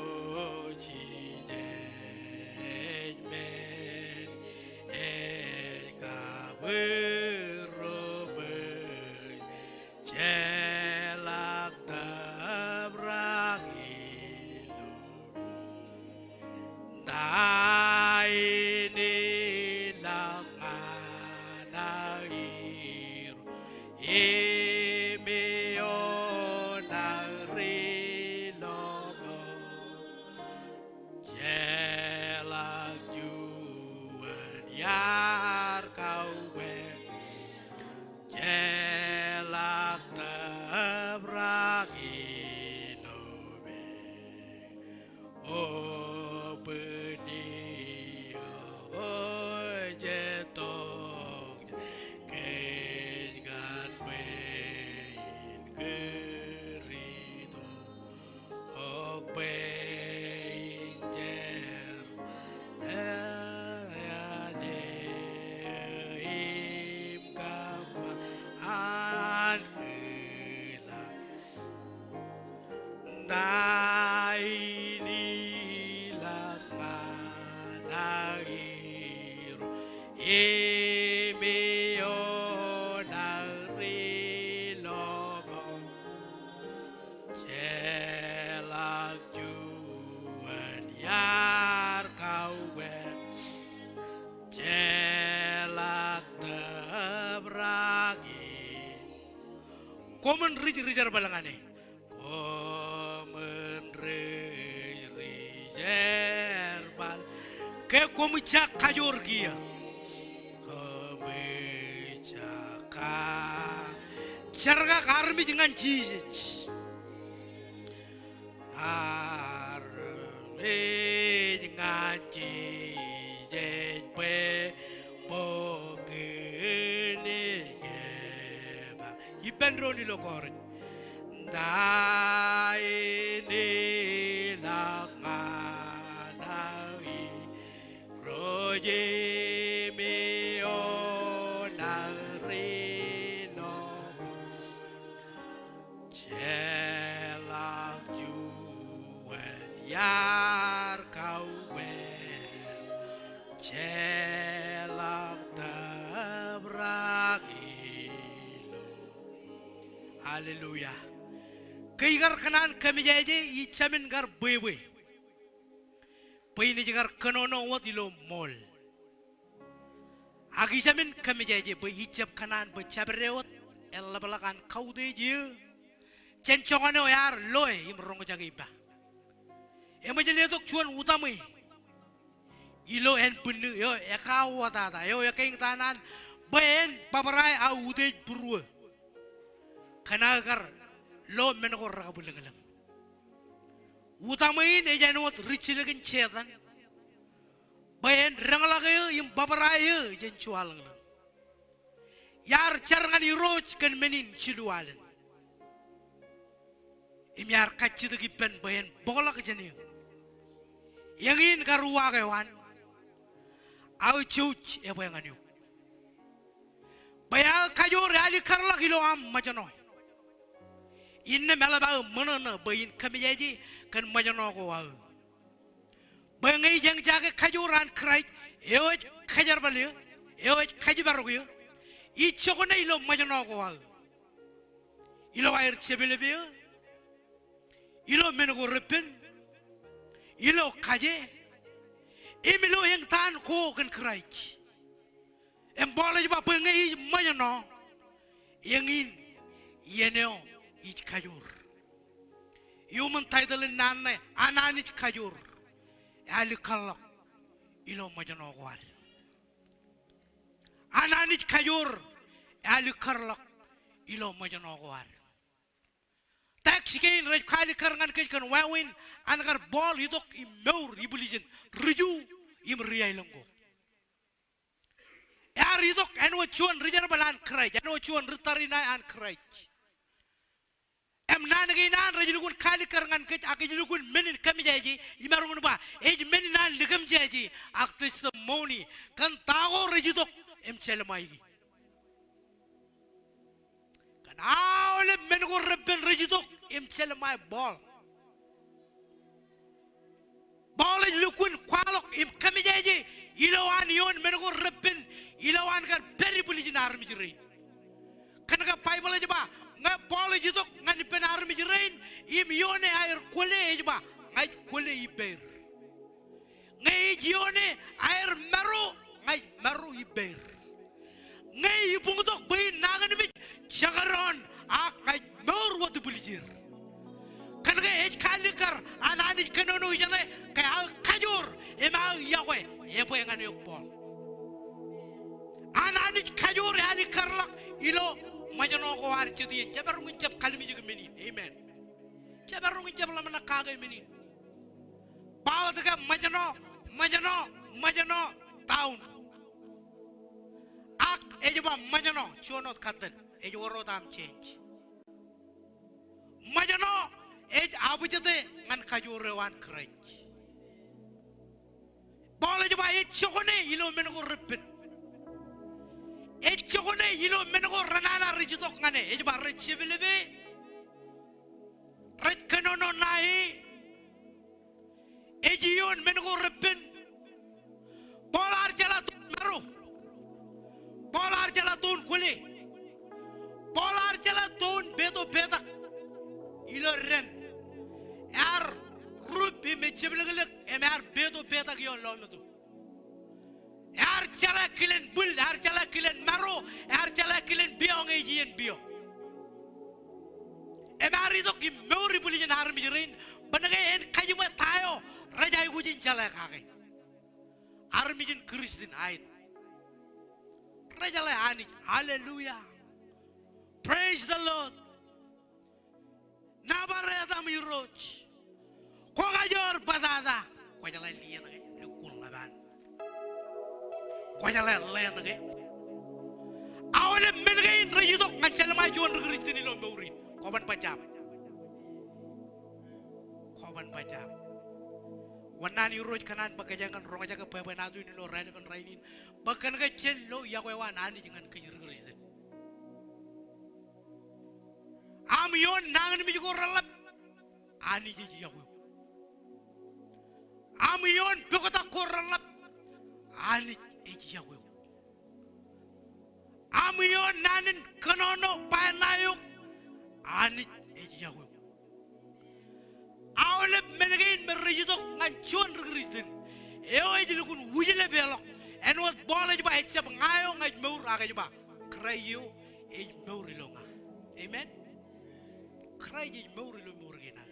Emeo nari lomo celak juan yar kawe celak tebragi komen rijar balangane komen rijar bal ke komu cak kajor gia Syarga karmi dengan Jesus Arme dengan Jesus Pe Pongene Geba Ipendro ni lokor Daini Lakanai Roje Haleluya. Kaigar kanan kami jaje ichamin gar bebe. Paini jagar kanono wat ilo mol. Agi jamin kami jaje be ichap kanan be chabrewot ella balakan kaude je. Cencongane yar loe imrong jaga iba. Emajele tok cuan utami. Ilo en punu yo ekawata ta yo yaking tanan ben paparai aude burua. Kanagar lo menogor rabulengalang. Utamain ejanot richilagin chetan. Bayan rangalagayo yung babarayo jan chualang. Yar charangan iroj kan menin chilualan. Imyar kachidagi pen bayan bolak jani. Yangin karuwa kawan. Au chuch ebayang anyo. Bayang kayo reali karla kilo am majano. Inna melaba mana bayin kami jadi kan majano ko au. Bangai jang jaga kajuran krait, eo kajar balik, eo kaji baru yo. Ichokona ilo majano ko au. Ilo air sebelebio, ilo menugo repen, ilo kaje, imilo yang tan ko kan krait. Emboleh japa bangai majano, yangin yeneo. Ich kajur. Human title nanne ananich kajur. Ali kallak ilo majano gwal. Ananich kajur ali kallak ilo majano gwal. Taxi rej kali karangan kan wawin anagar ball hidok imeur ibulijin ruju im riailongo. Yar hidok anu chuan rijar balan krai anu chuan ritarina an krai. Nan nan rajulukun kali karangan kec akijulukun menin kami jaji imarungun ba menin nan legam jaji ak testimony kan tago rajudok selamaigi kan awle mengo rebben rajudok selamai bol lukun kwalok kami jaji ilawan yon mengo rebben ilawan kan peri pulijin armi jirin kan ka bible aja ba nga bol jitok ngani penar mi jerain im yone air kole ejba ngai kole iber ngai yone air maru ngai maru iber ngai ibungtok bain nangan mi jagaron ak ngai mor wat bulijir kan ga ej kalikar anani kanono jale kay al kajur ema yawe ebo ngani yok bol anani kajur ali karlak ilo majano ko war chedi jabar ngun jab kalmi jig meni amen jabar ngun jab la mana kaga meni bawa daga majano taun ak ejuba majano chonot katan eju woro tam change majano ej abujate ngan kajure wan kraj bala juba e chokone ilo men ko repet Echokone ilo mengo ranana rijutok ngane ejba rechebelebe ret kanono nai ejion mengo repen polar jala maru emer bedo beta gion lo metu yar chala kilen bul yar chala kilen maro yar chala kilen biong e jien bio emer itu ki meuri buli jen har mirin benenge en kayuma tayo raja gujin chala kake armijin kristin ait raja le ani hallelujah praise the lord nabare adam iroch ko gajor bazaza ko jala liyan nge lukul laban ko jala len nge awle menge rejito ngancel ma jon kristin lo meuri ko ban pacam wannan iroj kanan bagajangan ronga jaga baba nadu ni lo rani kan rainin bakan ga cello ya ko wan ani jangan kejir kristin am yon nangan mi ko ralap ani ji ya ko am yon bekota ko ralap ani ji ya ko am yon nanin kanono panayo ani ji ya ko awle mengain merejito ngancon kristin eo ejil kun wujile belok en wat bola juba hetsap ngayo ngaj meur aga juba krayo ej meur longa amen krayo meur lo meur gina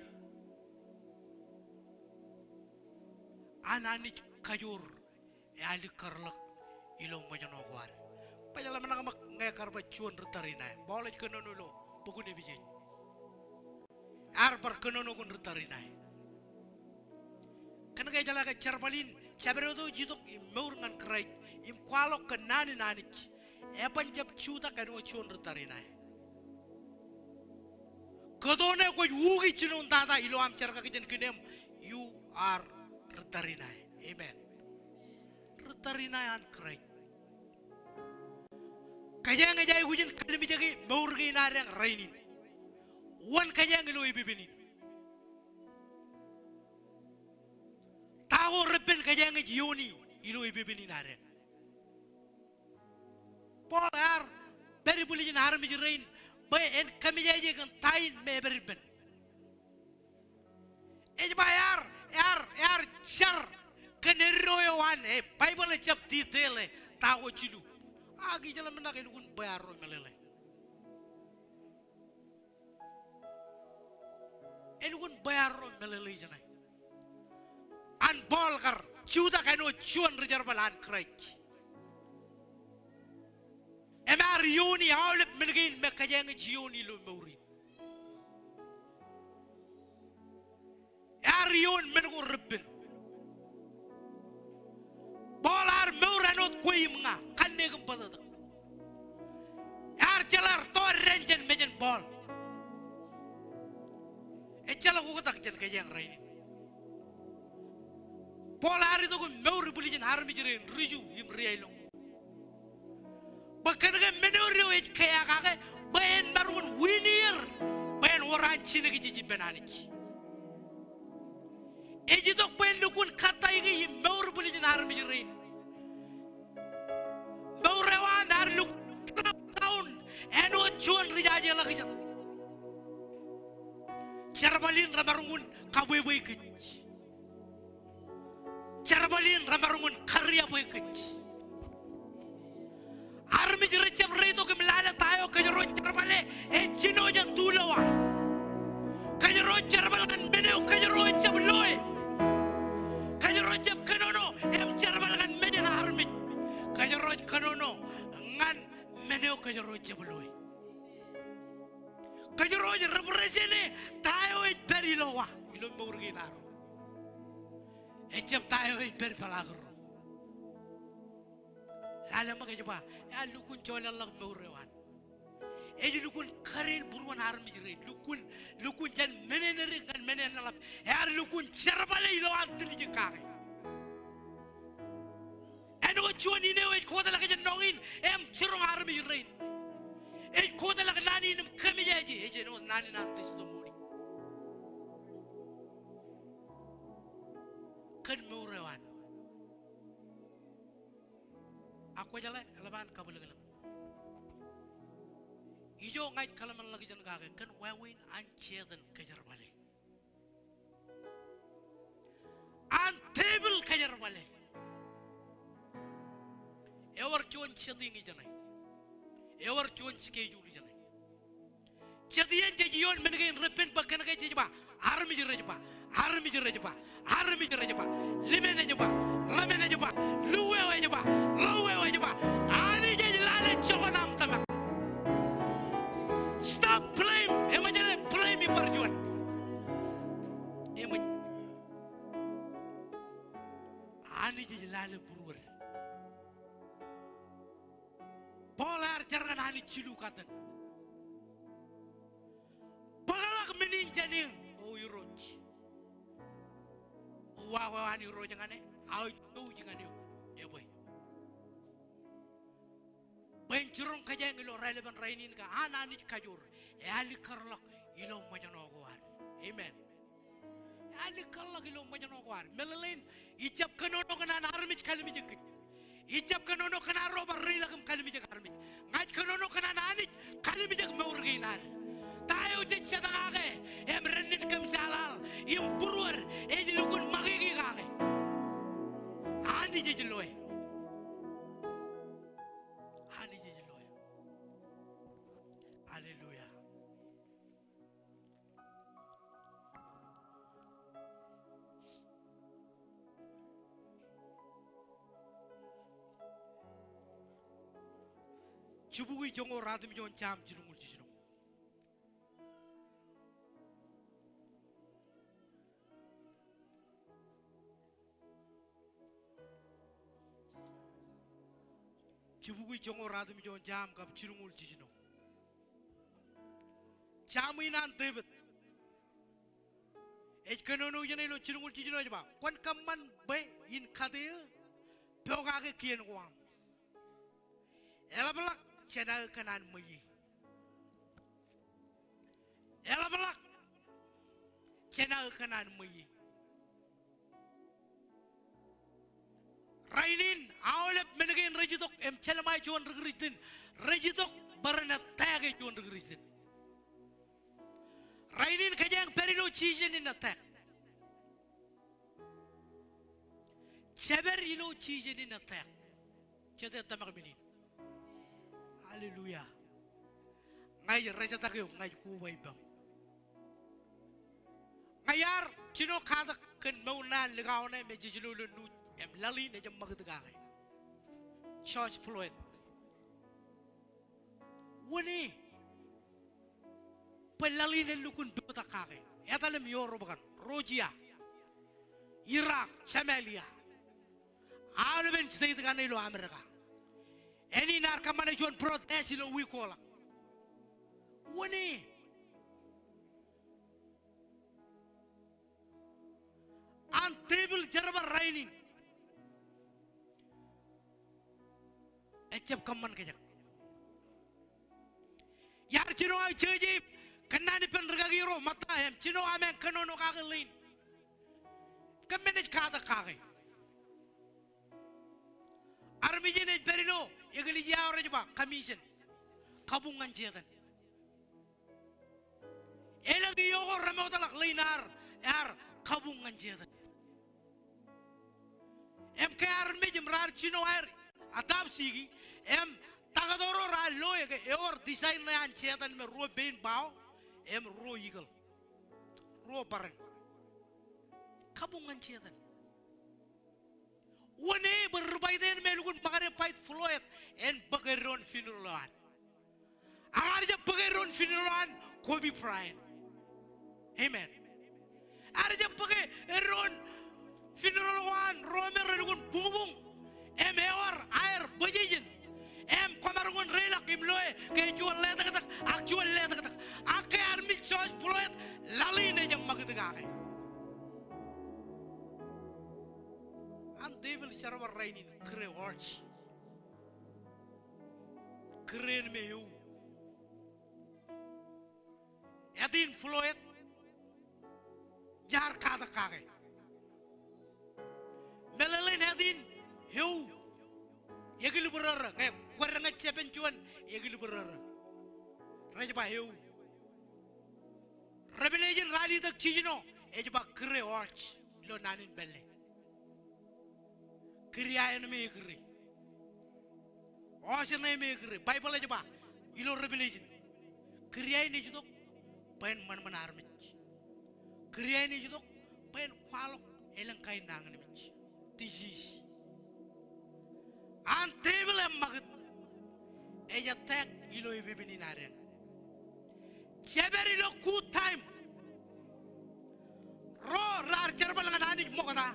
anani kajur ali karlak ilong majano kwar pajala menang mak ngay karba chuan retarina bola kenono lo pokune bijej arbar kenono kun rutarinai kan ga jala ga charbalin chabredo jidok meur ngan krai im kwalok ke nani e panjab chuta kan o chon rutarinai kodone ko wugi chinon tata ilo am charka kijen kinem you are rutarinai amen rutarinai an krai kajang jay hujin kadmi jagi meur gi nareng rainin wan kajang lo ibibini tago reben kajang jioni ilo ibibini nare polar beri bulin har mi rain bay en kamijaje kan tain me berben ej bayar yar char kenero wan e bible chap titele tago chilu agi jalan menak kun bayar ro melele elugun bayaro melele janai an bolgar chuda kano chuan rejar balan krek emar yuni awlep melgin mekajang jioni lo meuri arion mengo rebben bolar meuranot koyimnga kanne gum padada yar jalar to renjen mejen bol echala ko tak jen kajang raini polar itu ko meuri bulijin harmi jere riju yim rielo bakan ga menori we kaya ga bayen narun winir bayen waran chine gi ji benani eji dok bayen lukun kata igi yim meuri bulijin harmi jere meuri wa dar luk taun eno chuan rijaje la gi Carbalin ramarungun kabui kec. Carbalin ramarungun karya bui kec. Armi jerecap reto ke melada tayo kajero carbale chino jang tulawa. Kajero carbalan meneo kajero cap loe. Kajero cap kanono carbalan menena armi. Kajero kanono ngan meneo kajero cap loe. Kajero represene tayo it perilowa ilo murginaro ejab tayo it per palagro lala magajaba ya lukun chola lag murwan eji lukun karil buruan armi jere lukun jan meneneri kan menenalap ya lukun charbale ilo antli jekare eno chuani ne we koda lag jan nongin em chirong armi jere e koda lag nani nim kamijaji eje no nani na testimony kan murawan aku jala laban kabulang ijo ngai kalaman lagi jan kage kan wawin ancheden kejar balik an male ewar chuan chadingi janai ewar chuan schedule janai chadiyan jajiyon mengen repent bakana ke jaba armi jirajba limene jaba lamene jaba luwe jaba ani jadi lale chokonam sama stop playing emajane play mi parjuan emaj ani jadi lale burur polar jangan ani cilu katan bagalak menin jadi oh yuroj wa ani ro jangane au tu jangane e boy benjurong kajang ilo relevan rainin ka anani kajur e ali karlak ilo majano gwar amen ali karlak ilo majano gwar melelain ijab kanono kana armit kalmi jekit ijab kanono kana roba rilakam kalmi jek armit ngaj kanono kana nani kalmi jek mawrginar tayo je chadage em renin kam jalal im burwer e dilukun magigi kage ani je loy haleluya 주부의 정오 라듬이 좋은 잠 지름을 지시노 주부의 정오 라듬이 좋은 잠 갑 지름을 지시노 잠이 난 데빗 에코노노 전에로 지름을 지시노 봐 관감만 베인 카드 벽하게 기엔 왕 엘라블락 channel kanan muyi elablak channel kanan muyi rainin awlep menegen rejitok em chelmai chuan regritin rejitok barana tage chuan regritin rainin kajang perilo chijen in attack cheber ilo chijen in attack chete tamak minin haleluya ngai reja takyo ngai kuwai bang ngayar kino kada ken mauna legaw na me jijilu lu em lali ne jam magdaga church fluid woni pelali ne lukun dota kage etalem yoro bakan rojia Iraq Somalia alben state kan ilo Amerika Any narkamana juan protes ilo wikola. Wani. An table jaraba raining. Ecap kaman kejak. Yar cino ay ceji kanani penregagiro mata hem cino amen kanono kagelin. Kamenej kata kage. Armijine perino egali jawre jaba commission kabungan jetan elagi yogo ramotalak linar kabungan jetan em ke armijim rar chino air atab sigi em tagadoro ra loye or design na an jetan me ro bein bao em ro eagle ro baran kabungan jetan Wani berbaiden melukun bagare pait floet en bagaron funeral. Agarja bagaron funeral Kobe Bryant. Amen. Arja bagaron funeral wan Romer relukun bubung em ewar air bajijin em komarungun relak imloe ke jual leta katak actual leta katak ake army church floet lali ne jam magdagake. An devil charaba rainin kre watch kren me you edin floet yar kada kage melelen edin you yegil berara nge kwaranga chepen cuan yegil berara raja ba you revelation rally tak chijino ejba kre watch lo nanin belle kriya en me kri osin ne me kri bible aja ba ilo revelation kriya ini judok pen man manar mich kriya ini judok pen kwalok elang kai nangan mich disease an table magat eja tek ilo ibini naren jeberi lo good time ro rar kerbal ngadani mokata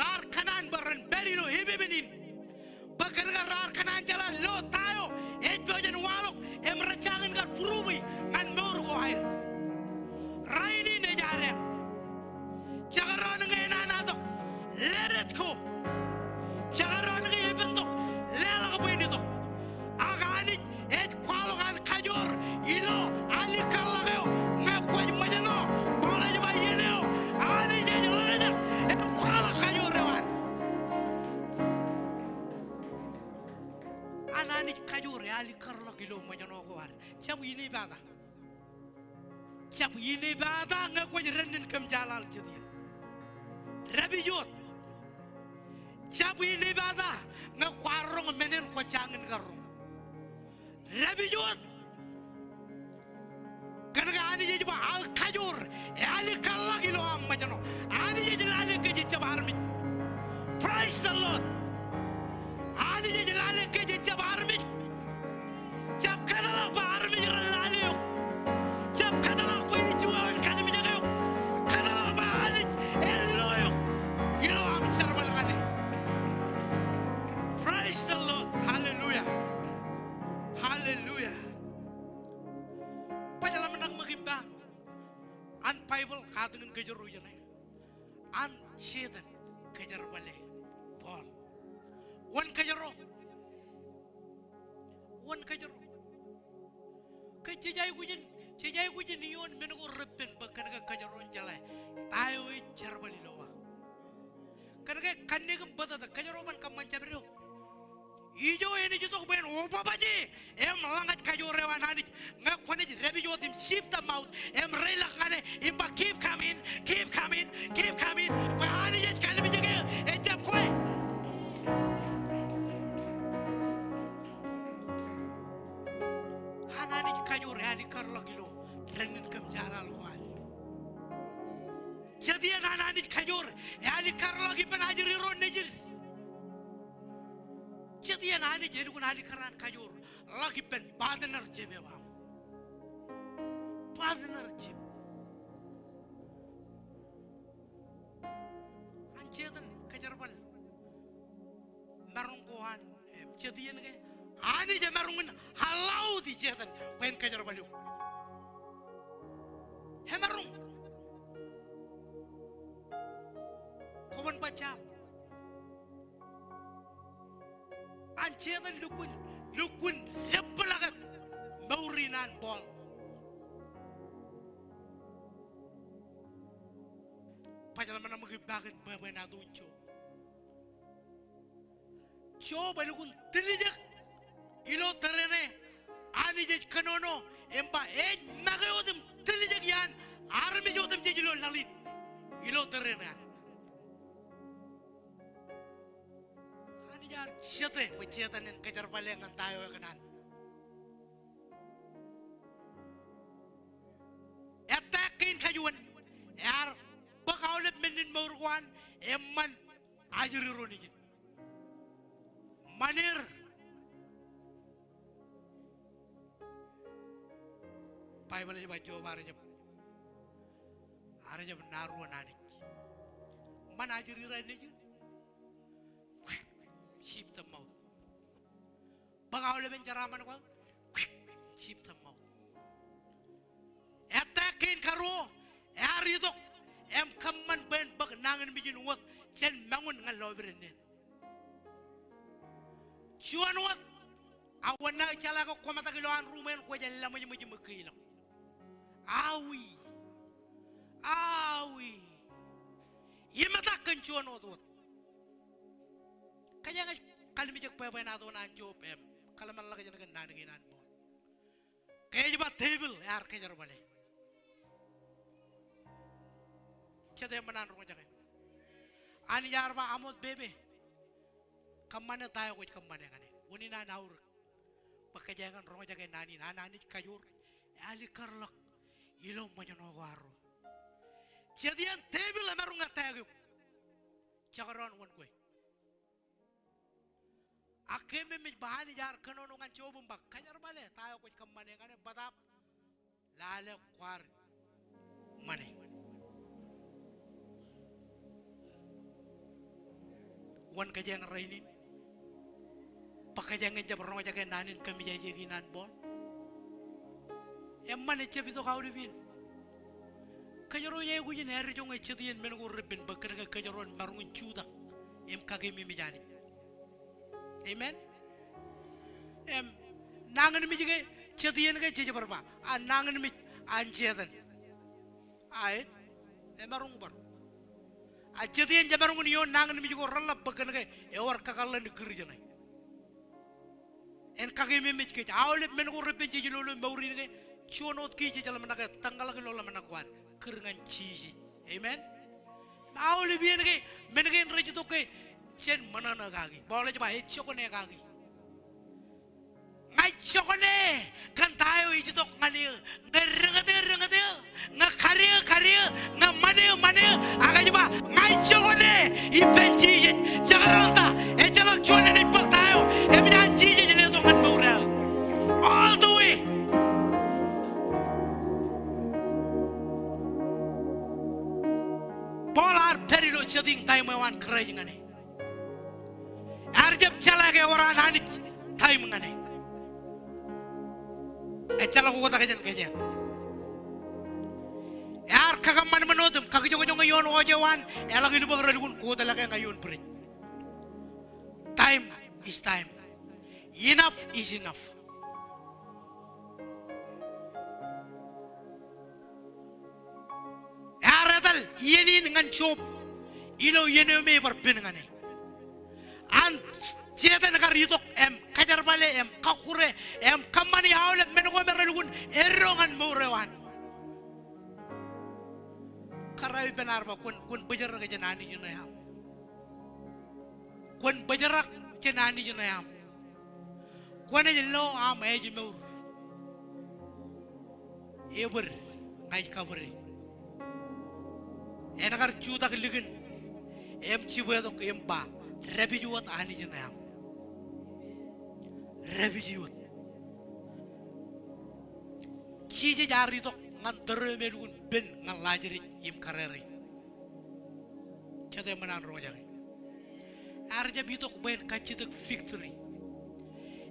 rar kanan baran beri lo ibinin bakar rar kanan jalan lo tayo ejojen walok emracangan gar purubi ngan meur go air raini ne jare jagaran ngena na to leret ko jagaran ngi ibento lela ko bindi to agani et kwalo kan kajor ilo ali kallageo ngakwaj majano bola jaba yeleo ani je jalaja et kwalo kajor rewan anani kajor ali kallagilo majano ko war chabu ini bada ngakwaj renin kam jalal jadi rabi jot chabu ini bada ngakwarong menen ko jangan garong rabi jot karena ani jadi al kajur ali kalla gilo am majano ani jadi lale ke jabar mi praise the lord ani jadi lale ke jabar mi jab kadala bar mi lale yo jab kadala ko ni juan kan mi jago kadala ba ali elo yo gilo am charbal kali praise the lord hallelujah hallelujah pajalan menang magibang an bible katengen kejar ujane an setan kejar bale Paul wan kejaro ke cijay gujin yon menugo reppen bakkan ga kejaron jalai tayo charbali lowa kanaga kanne gam badada kejaro man kam mancabrio ijo ini jutok ben opa baji em langat kajore wanani ngakwane rebi jotim ship the mouth em relak ngane imba keep coming pa ani jet kalmi jege ejap koy hanani kajore ani karla kilo renin kam jalal wal jadi hanani kajore ani karla ki penajiri ron nejir jadi ani jadi kun ali karan kajur lagi pen partner jebe bam partner jebe anjetan kajarbal marungkohan jadi ini ani je marungun halau di jetan pen kajarbal yo hemarung koman baca anjetan lukun leppalagat maurinan bol pajalan mana magibakit babay na tuncho coba lukun tilijak ilo terene ani je kanono empa nagayotim tilijak yan armi jotim je jilo lalit ilo terene jar syete peciatan yang kejar balengan tayo kanan atakin kajuan yar bakaulet menin maurwan emman ajri ronikin manir pai bale bajo baranya aranya benaruan anik man ajri ranikin sheep the mouth bagaw leben jaraman ko sheep the mouth atakin karo arido em kamman ben bag nangan bijin wat sen mangun ngal lobrenen chuan wat awana chala ko komata kiloan rumen ko jalla mo mo mekilo awi yimata kan chuan wat kaya nga kalmi jak pay na do nan job em kalaman la kaya nan nan bon kaya ba table yar kaya bale chade manan ro jak ani yar ba amot bebe kamane tayo ko kamane ngane woni na naur pakajangan rongo jaga nani nani kajur ali karlak ilo manyono waro jadian tebil amarunga tayo chakaron won koy akeme mi bahani jar kanono ngan chobum bak kajar bale tayo ko kamane ngane batap lale kwar mane wan kajang rainin pakajang jab rongo jaga nanin kami jaji nan bol emane chebito kawrivin kajaro ye gujin her jonga chedien men go rebben bakka kajaron marungun chuda em kage mi jani amen em nangan mi jige chedien ga jeje barba a nangan mi anjedan ay emarung bar a chedien jamarungun yo nangan mi jigo ralla bakka e war kakalla ni kirjana en kage mi jige awle men go rebben jeje lolo mawri ne chonot ki jeje la manaka tanggal ke lolo manakwan keringan cici, amen. Mau lebih lagi, menekan raja tu ke, jen mana nak kaki, boleh coba cokone kaki. Ngai cokone, kan tayo itu tu ngani, ngerengade, ngakari, ngamane, agak coba ngai cokone, ibenci, jangan ranta, jangan cuan ni pak tayo, emang cici jadi tu ngan murah, all the way. Polar perilo seding time wan kerja ngane. Arjab cala ke orang hanit time ngane. Cala ko kata kejen. Yar kagaman menodem kagijong ngayon wajawan elang ini bagara dukun ko talaga ngayon brit. Time is time. Enough is enough. Yeni dengan job, ilo yeni me berpeningane. An siapa nak riutok kajar balik kakure kamani awal menunggu merelukun erongan murewan. Karai benar ba kun bejarak jenani jenayam. Kun bejarak jenani jenayam. Kun aja lo aja mur. Eber ngai kaburi. Enagar cuta keligin, cibuat ok ba, rebi juat ani jenayam, rebi juat. Cije jari tok ngan termelun ben ngan lajeri kareri. Cete menan rojang. Arja bitok ben kacitek victory.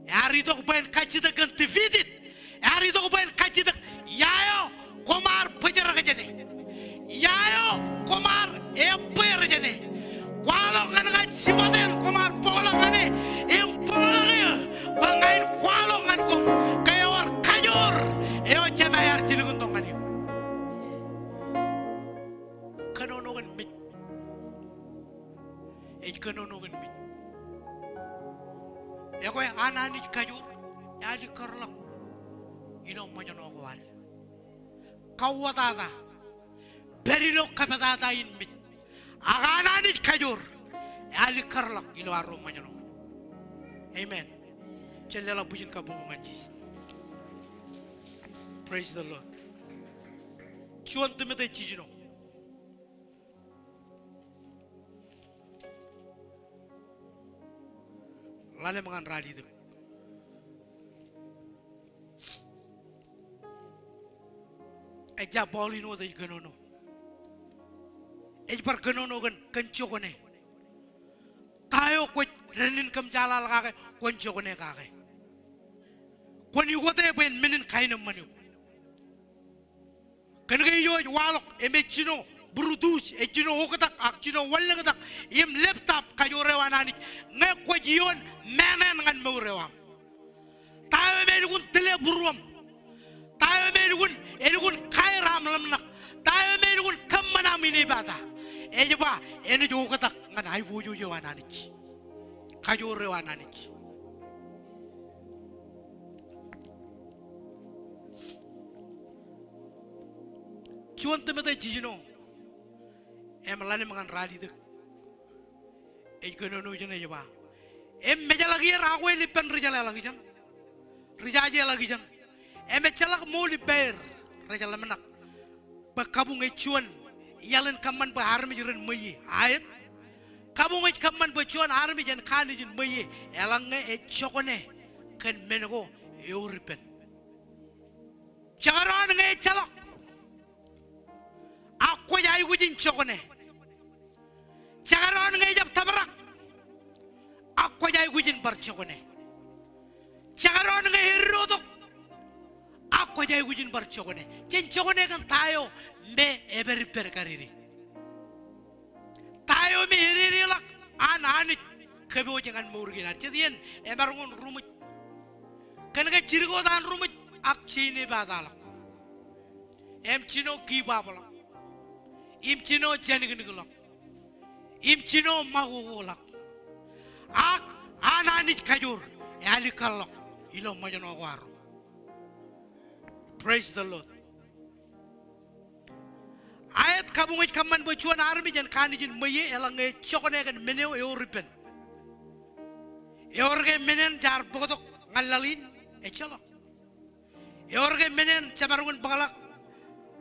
Ari tok ben kacitek undefeated. Ari tok ben kacitek yayo komar pejar kejene. Yayo komar per jene kwalo ngana siwaten komar pola ngane pola ngaya bangain kwalo ngan kom kaya war kajor cemayar cilugun tong ngani kanonogan mit kanonogan mit koy anani kajor di karlak ino majono ko wal kawata Berilo kapatata in mit. Agananit kajur. Ali karlak ilo arro manyono. Amen. Celela bujin ka bungu manji. Praise the Lord. Chuan temete chijino. Lale mangan rali dem. Eja bolino de ganono. Ejbar ganono kencokone. Tayo ko renin kam jalal kake kencokone kake. Kon yugote ben menen kainam manu. Kan ga yo walok emechino brutus ejino hokatak akchino walngatak im laptop kajore wanani nge ko jion menen ngan mawrewam. Tayo menugun tele buruam. Tayo menugun kairam lamnak. Tayo menugun kamana mini bata. Ejba ene jo kata ngan ai buju jo ananich kajore ananich chuan temete jijino lani mangan rali de e gono no jene jba meja lagi rawe lipen rijala lagi jan rijaje lagi jan celak mo liper rijala menak bakabung ecuan yalan kaman ba harmi jiren mayi ayat kabung ej kaman ba cuan harmi jan kani jin mayi elang chokone kan menego euripen Jangan nge celak aku jai gujin chokone Jangan nge jab tabrak aku jai gujin bar chokone Jangan nge hirodok aku jai gujin bar chokone jen chokone kan tayo me eberi perkariri tayo me hiriri lak anit kebo jangan murgina jadian ebarungun rumut kan ga jirgo dan rumut ak chini badala chino ki babala chino janigniglak chino magugulak ak ananit kajur ali kallak ilo majano war praise the Lord ayat kabungit kaman bochuan army jan kanijin maye elange chokone kan meneo euripen eorge menen jar bogodok ngalalin echalok eorge menen cabarungun bagalak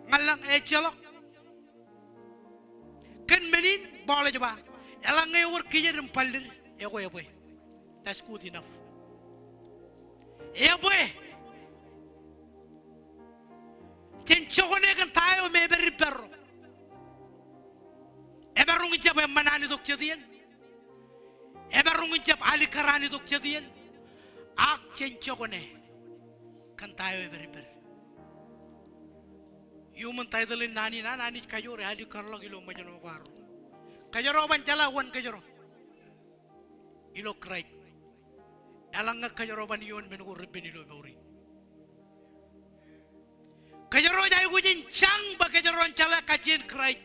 ngalang echalok kan menin boleh coba elange ur kijerim palir ego that's good enough ego jen chokone kan tayo me beri perro ebarung jab manani dok jadian ebarung jab ali karani dok jadian ak jen chokone kan tayo beri per human title nani kajore ali karlo ilo majano waru kajoro ban jala wan kajoro ilo krai alanga kajoro ban yon men go rebeni lo bawri kajoro jay gujin chang ba kajoro chala kajin krai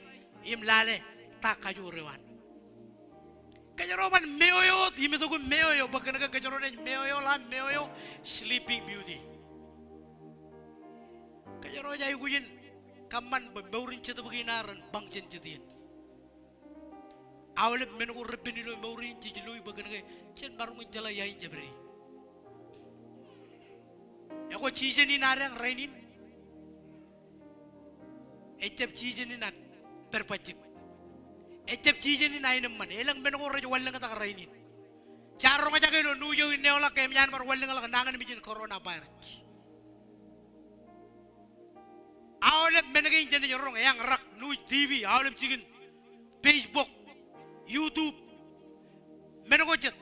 im lale ta kajore wan kajoro ban meoyo ime to go meoyo bakana kajoro ne meoyo sleeping beauty kajoro jay gujin kaman ba bawrin cheta baginaran bangjen jedian awle men go rebeni lo bawri jijiloy bagana chen barungun jala yain jabri eko chijeni narang rainin ecep chijeni nak perpacip ecep chijeni nainam man elang men go rejo wallang ta rainin charo nga jagay lo nuyo ineola kem yan bar wallang la nangan mijin corona virus awle men ga injeni jorong yang rak nu tv awle chigin facebook YouTube men go jet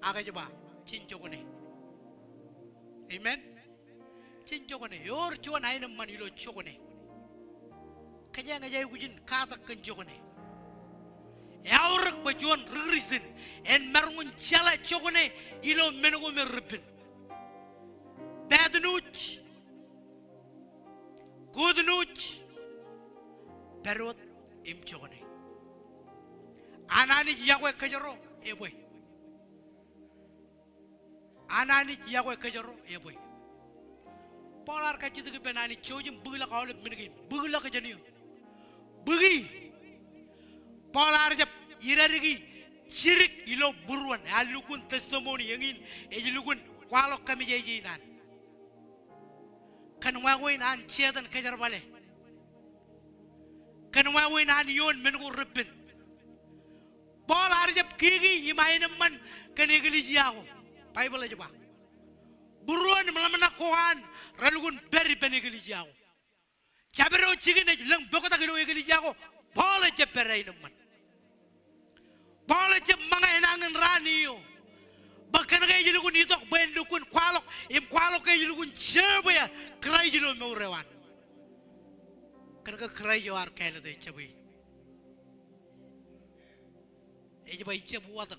aga jaba cinco kone amen cinco kone yor chuan ay nam man ilo chokone kaya nga jay gujin kata kan chokone yawrak ba juan rigrisin en marungun chala chokone ilo men go merpin bad news good news perot im chokone anani yagwe kajaro eboy anani yagwe kajaro eboy polar ka ci dug benani ciojum bugla xawle mingi bugla ka jani bugi polar jap irarigi cirik ilo burwan alukun testimony yangin ejlugun kwalo kami jeji nan kan wagoy nan cedan kajar bale kan wagoy nan yon mengo reppen Paul arjap kigi imainam man kan igilijiago Bible aja ba buruan malamana kohan ralugun beri ben igilijiago cabero cigine lang bokota gilo igilijiago Paul aja berainam man Paul aja manga enangan raniyo bahkan kaya jilugun itok bendukun kwalok kaya jilugun cebe ya kerai jilu meurewan kan ke kerai jawar kaya de cebe eja bay ce buat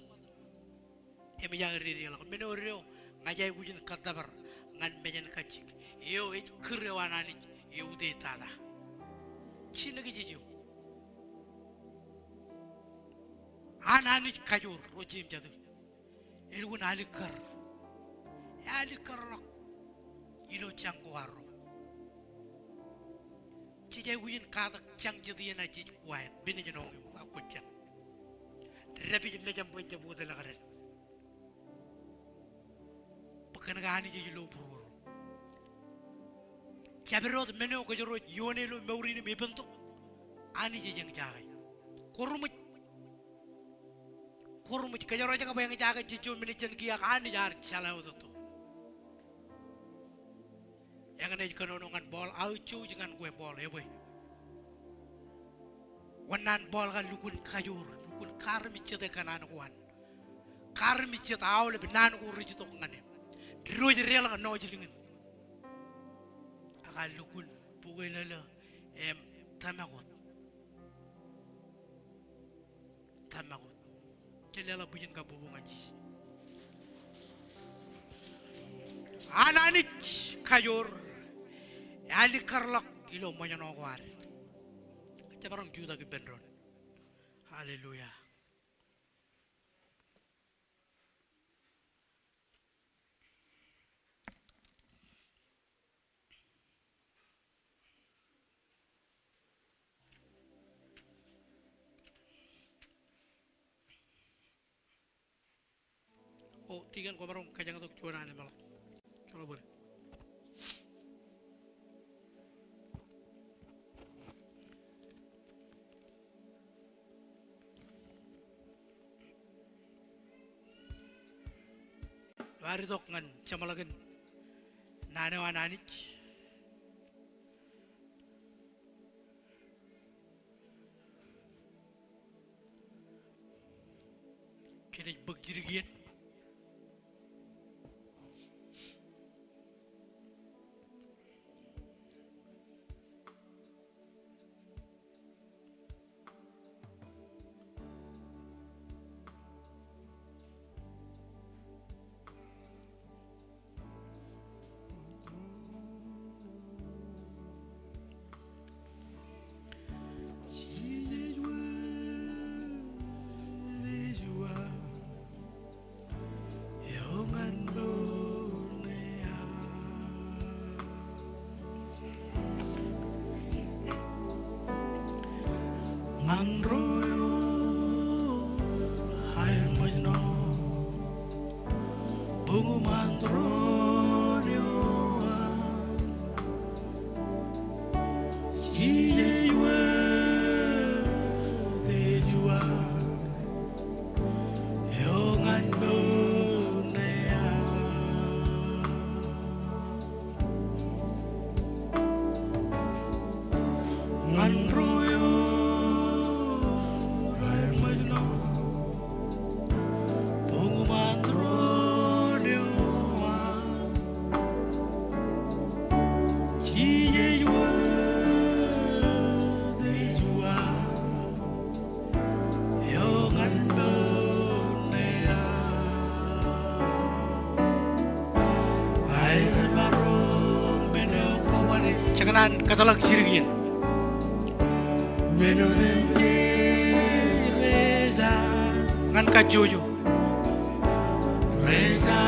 emi yang riri la menorio ngajay gujin kadabar ngan mejen kacik yo e krewanani yo de tada chinagi jijo anani kajur rojim jadu elgun alikar lok ilo changwaro cijay gujin kadak chang jadi na jij kuat bini jeno aku cang Rapi jam buat jabu dah lah keren. gani je lo pur jaberot meno ko joro yone lo mawrini me bento ani je jeng jaay kurumuj ka jaro jaga bayang jaga je jo mini jen giya ani jar salaw to yang ne kanonongan bol au chu jangan gue bol ya boy wanan bol kan lukun kajur lukun karmi cete kanan kuan karmi cete awle binan ku rijito ngane roje rel kan no jilingin akal lukun pugelala tamagot kelela bujin ka bubu ngaji ananich kajur ali karlak ilo manyano kwar barang juda ke bendron haleluya oh tigan ko barang kajang tok cuana ne malak kalau boleh Wari tok ngan camalagan nanawa nanich kene bagjirigien cakanan katalog jirgin menodem reza ngan kajojo reza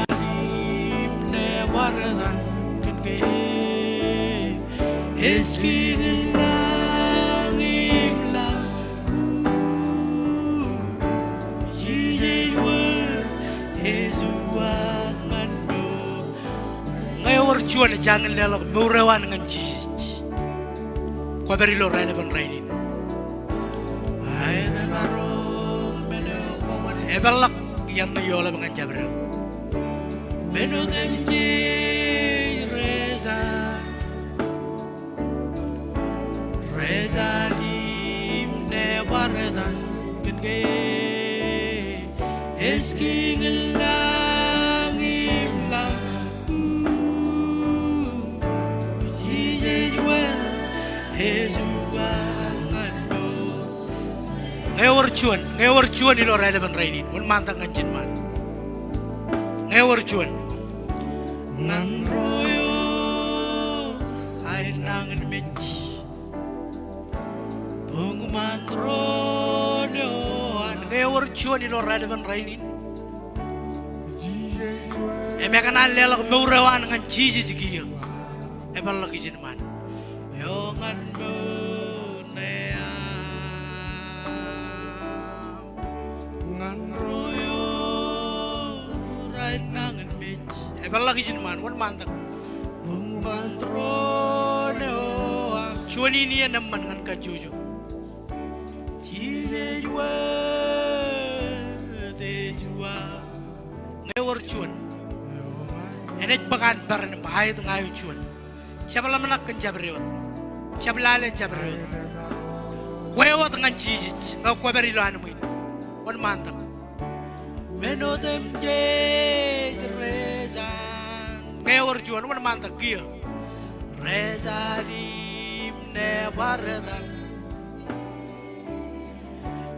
ne warazan kinke eski jual jangan lelak murawan dengan jijik kau beri lo rene pun rene ebelak yang nyola dengan jabril menu genji reza dim ne waredan kenge eski ngelang imlang ngewar cuan ilo rada ban raini mun mantang ngancin man ngewar cuan ngan royo ay nangan menci pengumuman royo ngewar cuan ilo rada ban raini emekana lelak mewrawan ngan jiji jigiyo ebal lagi jin man yo ngan balla ki jin man wan man tak man tro ne o chuani ni nam man kan ka juju ji je jua de jua ngewor chuan enet bagan baran bahai tu ngayu chuan siapa la menak kan jabriot siapa la jabriot kwewo dengan jijit ngau kwa beri lo anu ini wan man tak meno dem je reza ngewor juan wan man tak kia reza dim ne barada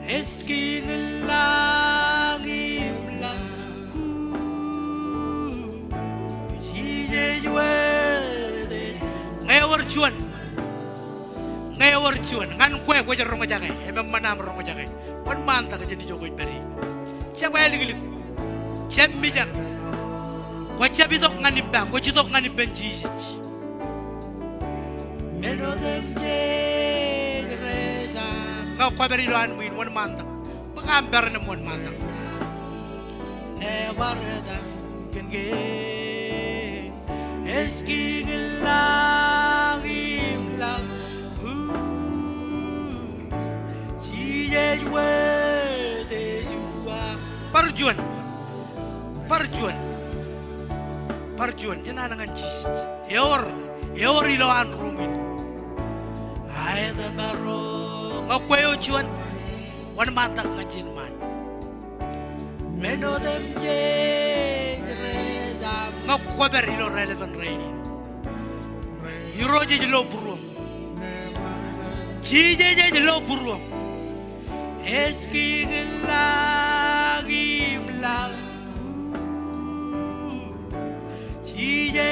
eski ngelangi mlang jije juede ngewor juan ngewor juan ngan kue jar rongo jagai emang manam rongo jagai wan man tak jadi jogo beri siapa yang lilik siapa mijak ko cabi tok ngani ba ko ci tok ngani benci meno dem je reza ngau ko beri lo an min wan mantak bakam berne mon mantak ne warda kenge eski ngelangi mlang cije de jua parjuan jena dengan jis eor iloan rumin aida baro ngakweo juan wan mantak ngajin man meno dem je reza ngakwaber ilo relevant reini yuroje jelo buruam cije jelo buruam eski lagi mlang cije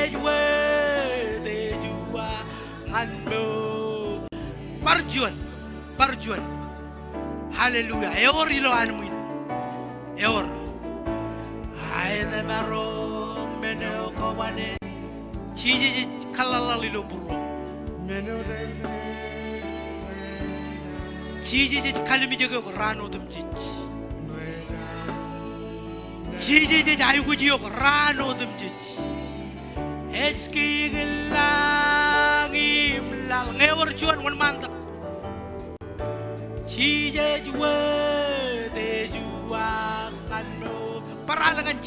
de jua ngando parjuan haleluya eor ilo anmuin eor aida baro meno ko wane cije kalala lilo buru meno cije kalimi jogo rano dum cije ayugo jiyo rano dum eski gelangi mlang ngewor juan wan mantap cije jua de jua kano paralangan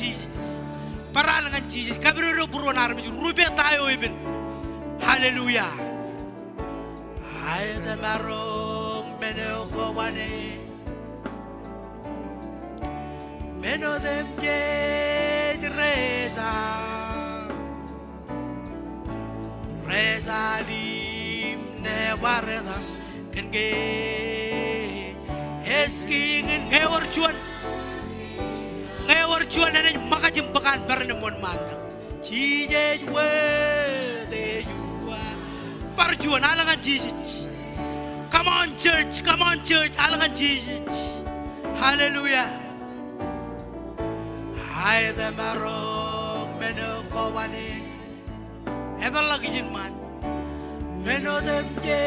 cije kabiro buruan armi rube tayo ibin haleluya hayda marong meno ko wane meno dem je reza lim ne wareda kenge eski ngewor juan ane makajim bakan berne mon mata cije jwe de jua parjuan alangan jijit come on church alangan jijit hallelujah hayda marok meno kawane ever lagi jin man meno dem je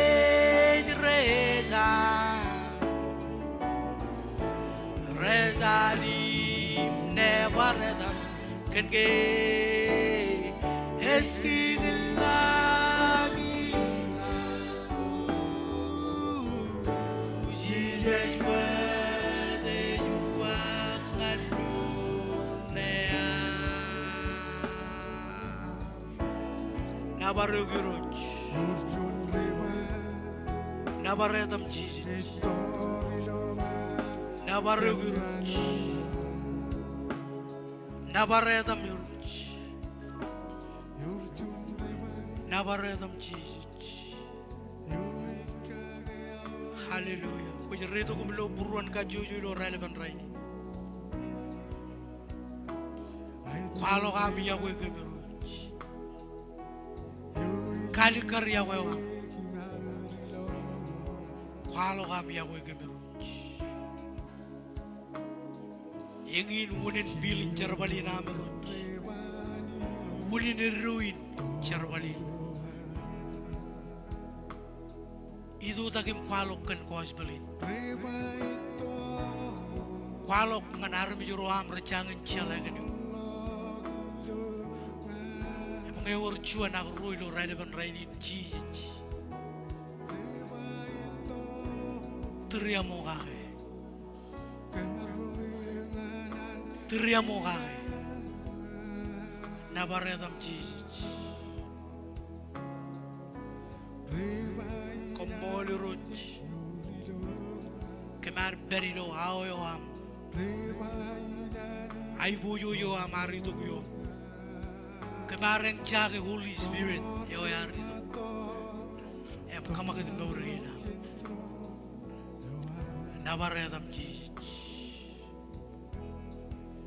reza lim ne wareda kenge eski lagi jije de jua kanu nea nabaru giroch nabaredam jije nabaru giroch nabaredam giroch nabaredam jije haleluya ko redo gum lo buruan ka jojo lo relevant raini kwalo kami ya we geberoch kali karya we kwalo kami ya we geberoch ingin wunin bilin charbali namerot wunin ruin charbali itu takim kwalok kan kosbelin kwalok ngan armi juro am recangan chala gani ngewor chuan ak roilo raileban rainin Jesus. Teriamo kake. Teriamo kake. Nabaredam Jesus. Komoli ruch. Kemar berilo aoyo am. Ay buyo yo amarido yo. Kemareng jage Holy Spirit yo yarido. Em kamakit mawrina. Nabaredam Jesus.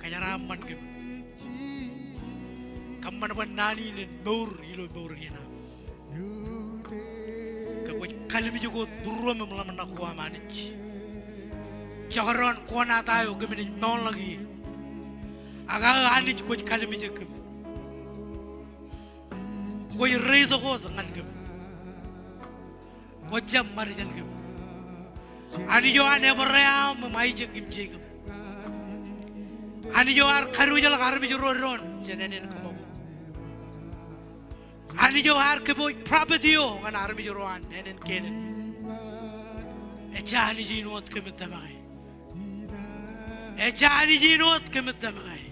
Kayaraman kem. Kaman ban nani len mawr ilo mawrina. Kapoy kalimi jogo buruam melaman aku amanich. Jagaran kuana tayo kami ni non lagi. Aga anich ko kalimi jogo. Koy redo ko dengan gem. Ko jam mari jan gem. Ani jo ane berea memai jegim jegem. Ani jo ar karu jala karmi jo ron jenen ko. Ani jo ar ke boy property yo kan armi jo ron nenen kenen. Eja ani jinot ke metamai. Eja ani jinot ke metamai.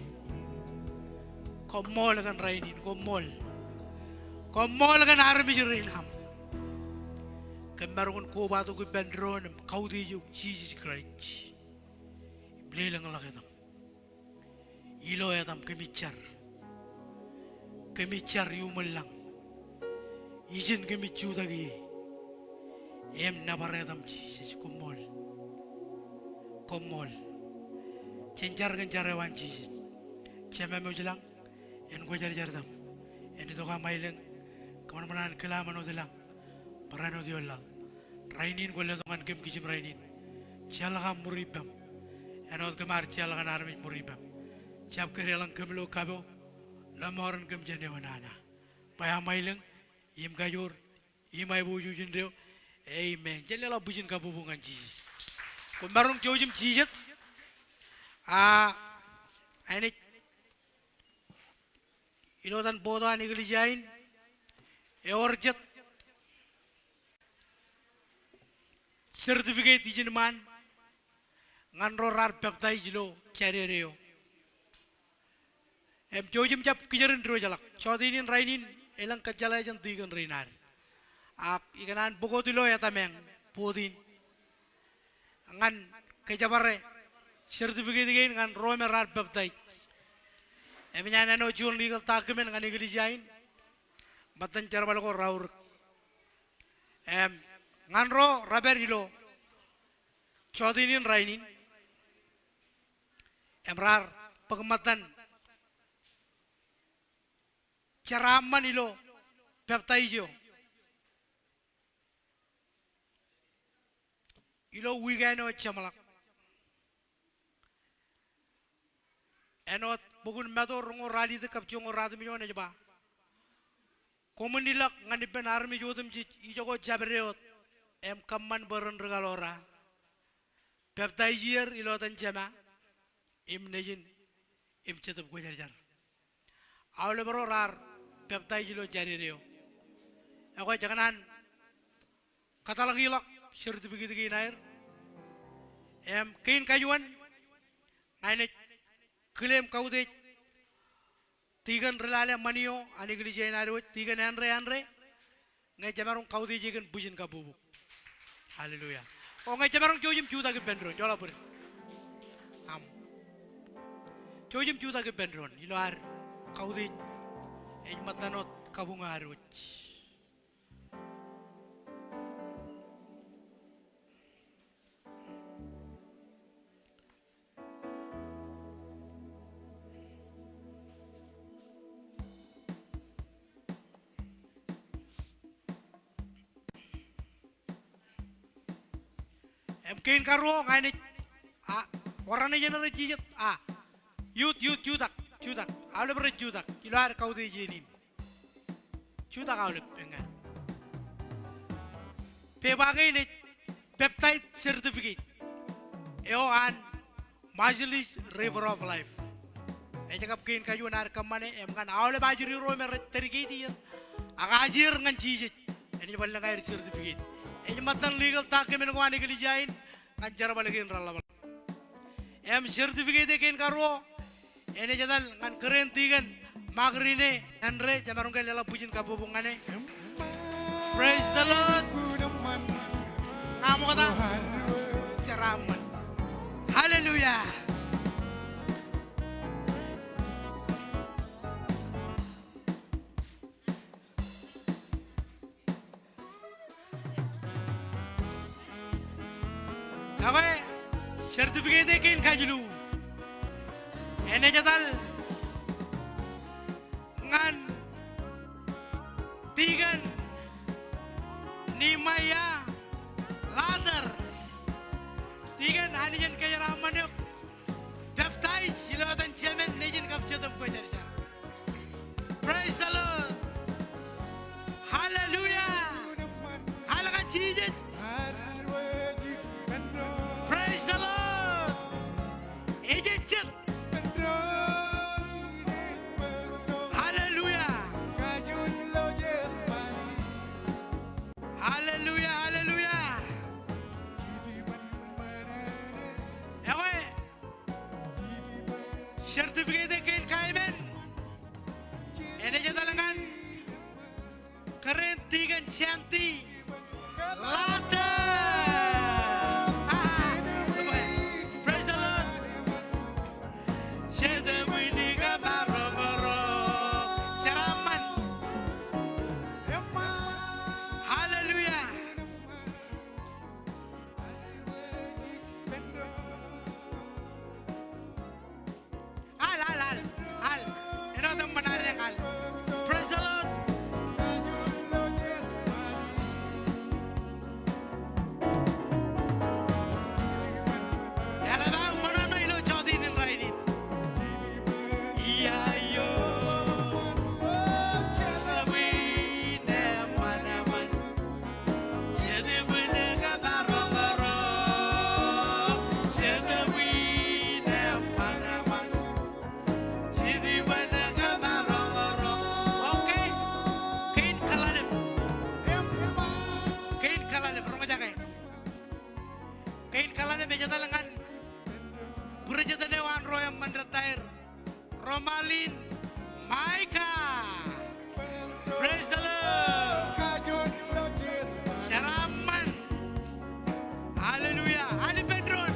Ko mol kan rainin ko mol. Ko mol kan armi jo rinam. Kemarungan ko batu ko bendron kau di juk Jesus Christ. Belilang lagi tam. Ilo ya tam kemicar. Kemicar yumelang. Izin kemicu lagi. Em nabare tam Jesus komol. Komol. Cencar wan Jesus. Cema mujilang. En ko jar tam. En itu kamaileng. Kaman-kaman kelaman udilang. Parano diolang. Rainin ko letongan kem kijim rainin. Cialaga muribam. Enot kemar cialaga narmi muribam. Ciap kerelang kem lo kabo. Lamoran kem jene wanana. Paya maileng. Im gayur. Imai buju jendeo. Amen. Jelela bujin kabubungan Jesus. Kumarung jojim Jesus. Ini inotan bodo ani gelijain. Eorjet. Certificate izin man nganro rar baptai jilo carereo em jojim jap kijarin dro jalak chodinin rainin elang kajala jan tigan reinar ak ikanan bogotilo ya tameng podin ngan kejabare certificate gain ngan rome rar baptai em nyana no jul legal document ngan igli jain batan charbal ko raur em nganro raber ilo chodinin rainin emrar pagmatan caraman ilo peptai jo ilo wigano chamalak enot bugun meto rongo rali de kapchongo radmi yo ne ba komunilak ngani ben armi jodum ji ijogo jabreot em kaman beren regalora peptai jier ilo tan jama im nejin im cetup ko jar awle bro rar peptai jilo jari reo ako janganan kata lagi lak serti begitu ginair em kain kayuan ngaine klaim kaude tigan relale manio ani gili jenaro tigan andre ngai jamarung kaude jigen bujin kabubuk. Haleluya. Oh ngai jamarung jojim juta ke bendron jola pur. Jojim juta ke bendron ilar kaude matanot kabunga aruch. Mungkin karo ngaini orang ni jenar jijit youth jutak awal ber jutak ilar kau di jenin jutak awal pengen pebagai ni peptide certificate an Majlis River of Life cakap kain kayu nar kamane em kan awle bajuri ro mer tergidi agajir ngan jijit ini balla ngair certificate ini matan legal tak men ko ani jain kan jar balagin ralla em certificate kain karo ini jadal ngan keren tigan magrine andre jamarung ke lela pujin kabubungane. Praise the Lord. Ngamu kata ceraman. Haleluya. Kawe sertifikat kain kajulu. Ene jadal ngan tigan nimaya ladar tigan hanijan kaya ramanuk baptize silatan chairman nejin kap chetam ko jarja. Praise the Lord. Hallelujah. Halaga chijit. Praise the Lord. Ejit chet. Hallelujah. Hallelujah, hallelujah. Ewe, sertifikat kain kaimen. Ini jadalangan keren tigan cantik lada. Praise the Lord. Sedemini kabaro-baro ceraman. Haleluya. Al. Ini orang benar yang al. Praise the Lord. Ya Allah, mana no ilo jodinin rainin. Iya yo. Cedewine mana-man. Cedewine kabaro-baro. Cedewine mana-man. Cedewine kabaro-baro. Oke. Kain kalalim. Kain kalalim. Rong aja kain. Kain kalalim aja talangan. Berjata dewan royam menretair. Romalin Maika. Praise the Lord. Syaraman. Haleluya. Ali Pedron.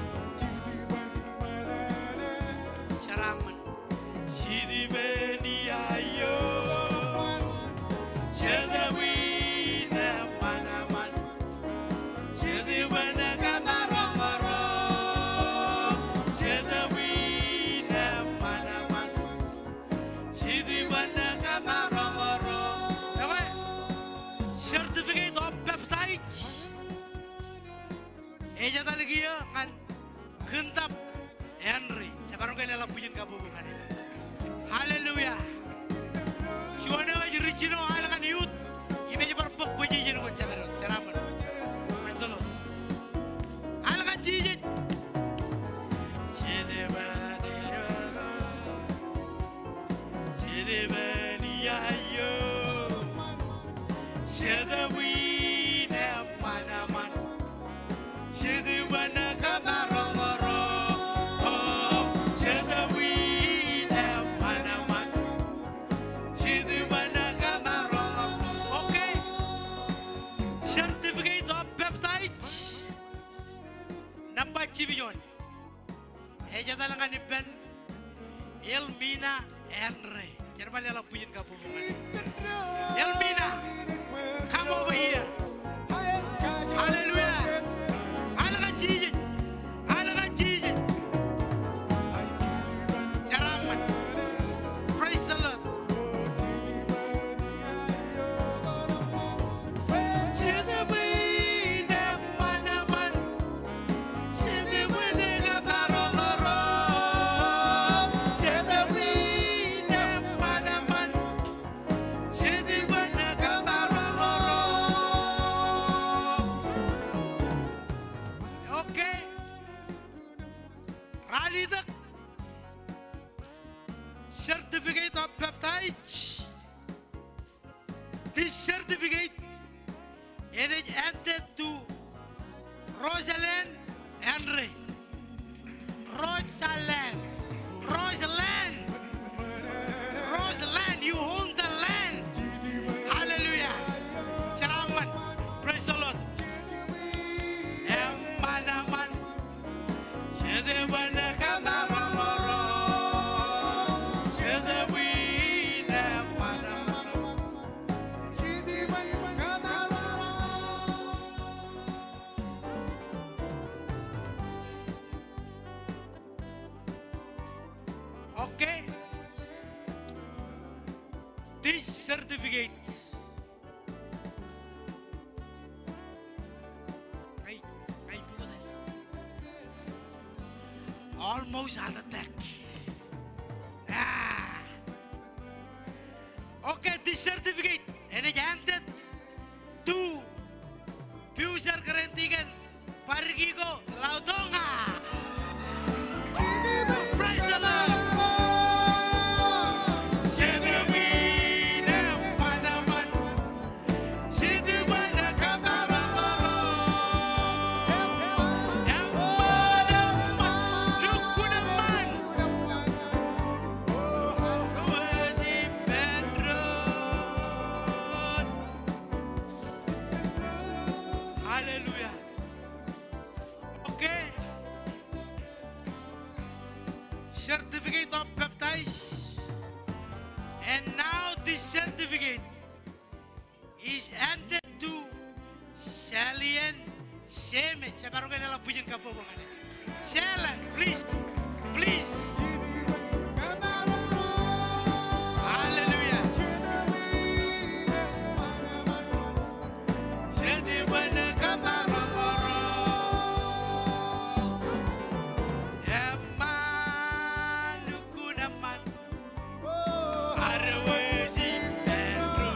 Syaraman. Sidi beni ayo. Cedewine mana-man. Cedewine kabaro-baro. Cedewine mana-man. Cedewine kabaro-baro. Apa? Certificate of baptized. Jata lagi ya kan gentap Henry. Sekarang kalian lela pujian kabubungan ini. Haleluya. Siwana wajib ricino halakan youth. Ibe jebar puji jino ko cabaron. Ceraman. Praise the Lord. Halakan jijit. Cedebani ayo. Cedewine mana-man. Cedewine kabaro-baro. Cedewine mana-man. Cedewine kabaro-baro. Oke. Certificate of baptized. Nampak cibijon. Jata langan ipen Elmina Henry. Jangan balik lah pujian kabubungan. Elmina, kamu over here. Haleluya. Halakan jijit. Halakan jijit. Ceraman. Praise the Lord. Cedewine mana-man. Cedewine kabaro-baro. Cedewine mana-man. Cedewine kabaro-baro. certificate of baptized. This certificate it is handed to Rosalind Henry. Rosalind, Rosalind, Rosalind, you own the land. Hallelujah. Selamat. Praise the Lord. Emanaman. Sedemana kamaroro. Sedewina emanaman. Okay. This certificate. Ay, bukan eh. Almost heart attack. Ah. Okay, this certificate and it handed to Fuser Kerentigan Pargigo Lautonga. Praise the Lord. Sedewina panaman. Sedewina kamaroro. Emanaman. Lukunaman. Wasi Pedron. Hallelujah. Okay. Certificate of baptized. And now this certificate is handed to Shalian Shemet. Saya baru kena pujian kapo bukan? Shalan, please, please. Hallelujah. Jadi mana kamaroro. Eman lukunaman. Arwesi Pedro.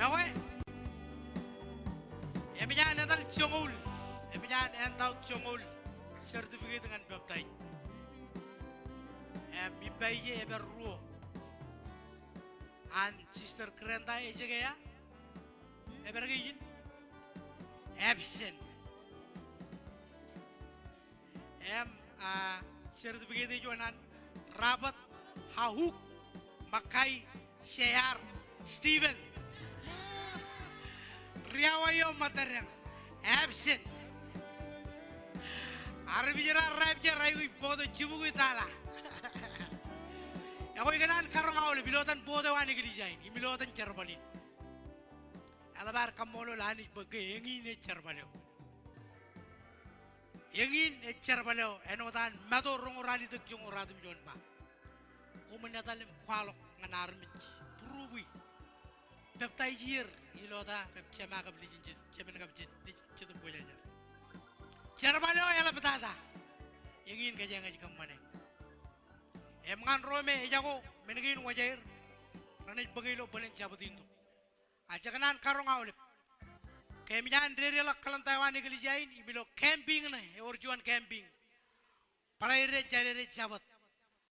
Ewe. Eminya natal chongul. Eminya entau chongul. Certificate dengan baptized. Mimbaye eberruo. An sister Krenta aja ya. Ebergayin. Absent. Certificate jualan Rabat Hahuk Makai Syar Steven Riawayo Matarang absent. Arbijara Rabja Rayu bodo Jibu Tala. Ako ganan karong awal bilotan bodo wani gilijain imilotan cerbalin. Alabar kamolo lani bagai engin e cerbalio. Engin e cerbalio enotan mato rongorani tek jongoratum jonba. Kumenatalim kwalok nganarmit turuwi. Peptai jir ilota pep cema kablijin cemen kabjin cetum bojajar. Cerbalio ela betata. Engin kajang aja kamane. Emangan rome jago menegin wajair. Ranai bagilo balen cabutin tu. Aja kanan karong awalip. Kemian dari lak kalan Taiwan igli jain ibilo camping na orjuan camping. Palaire jare jabat.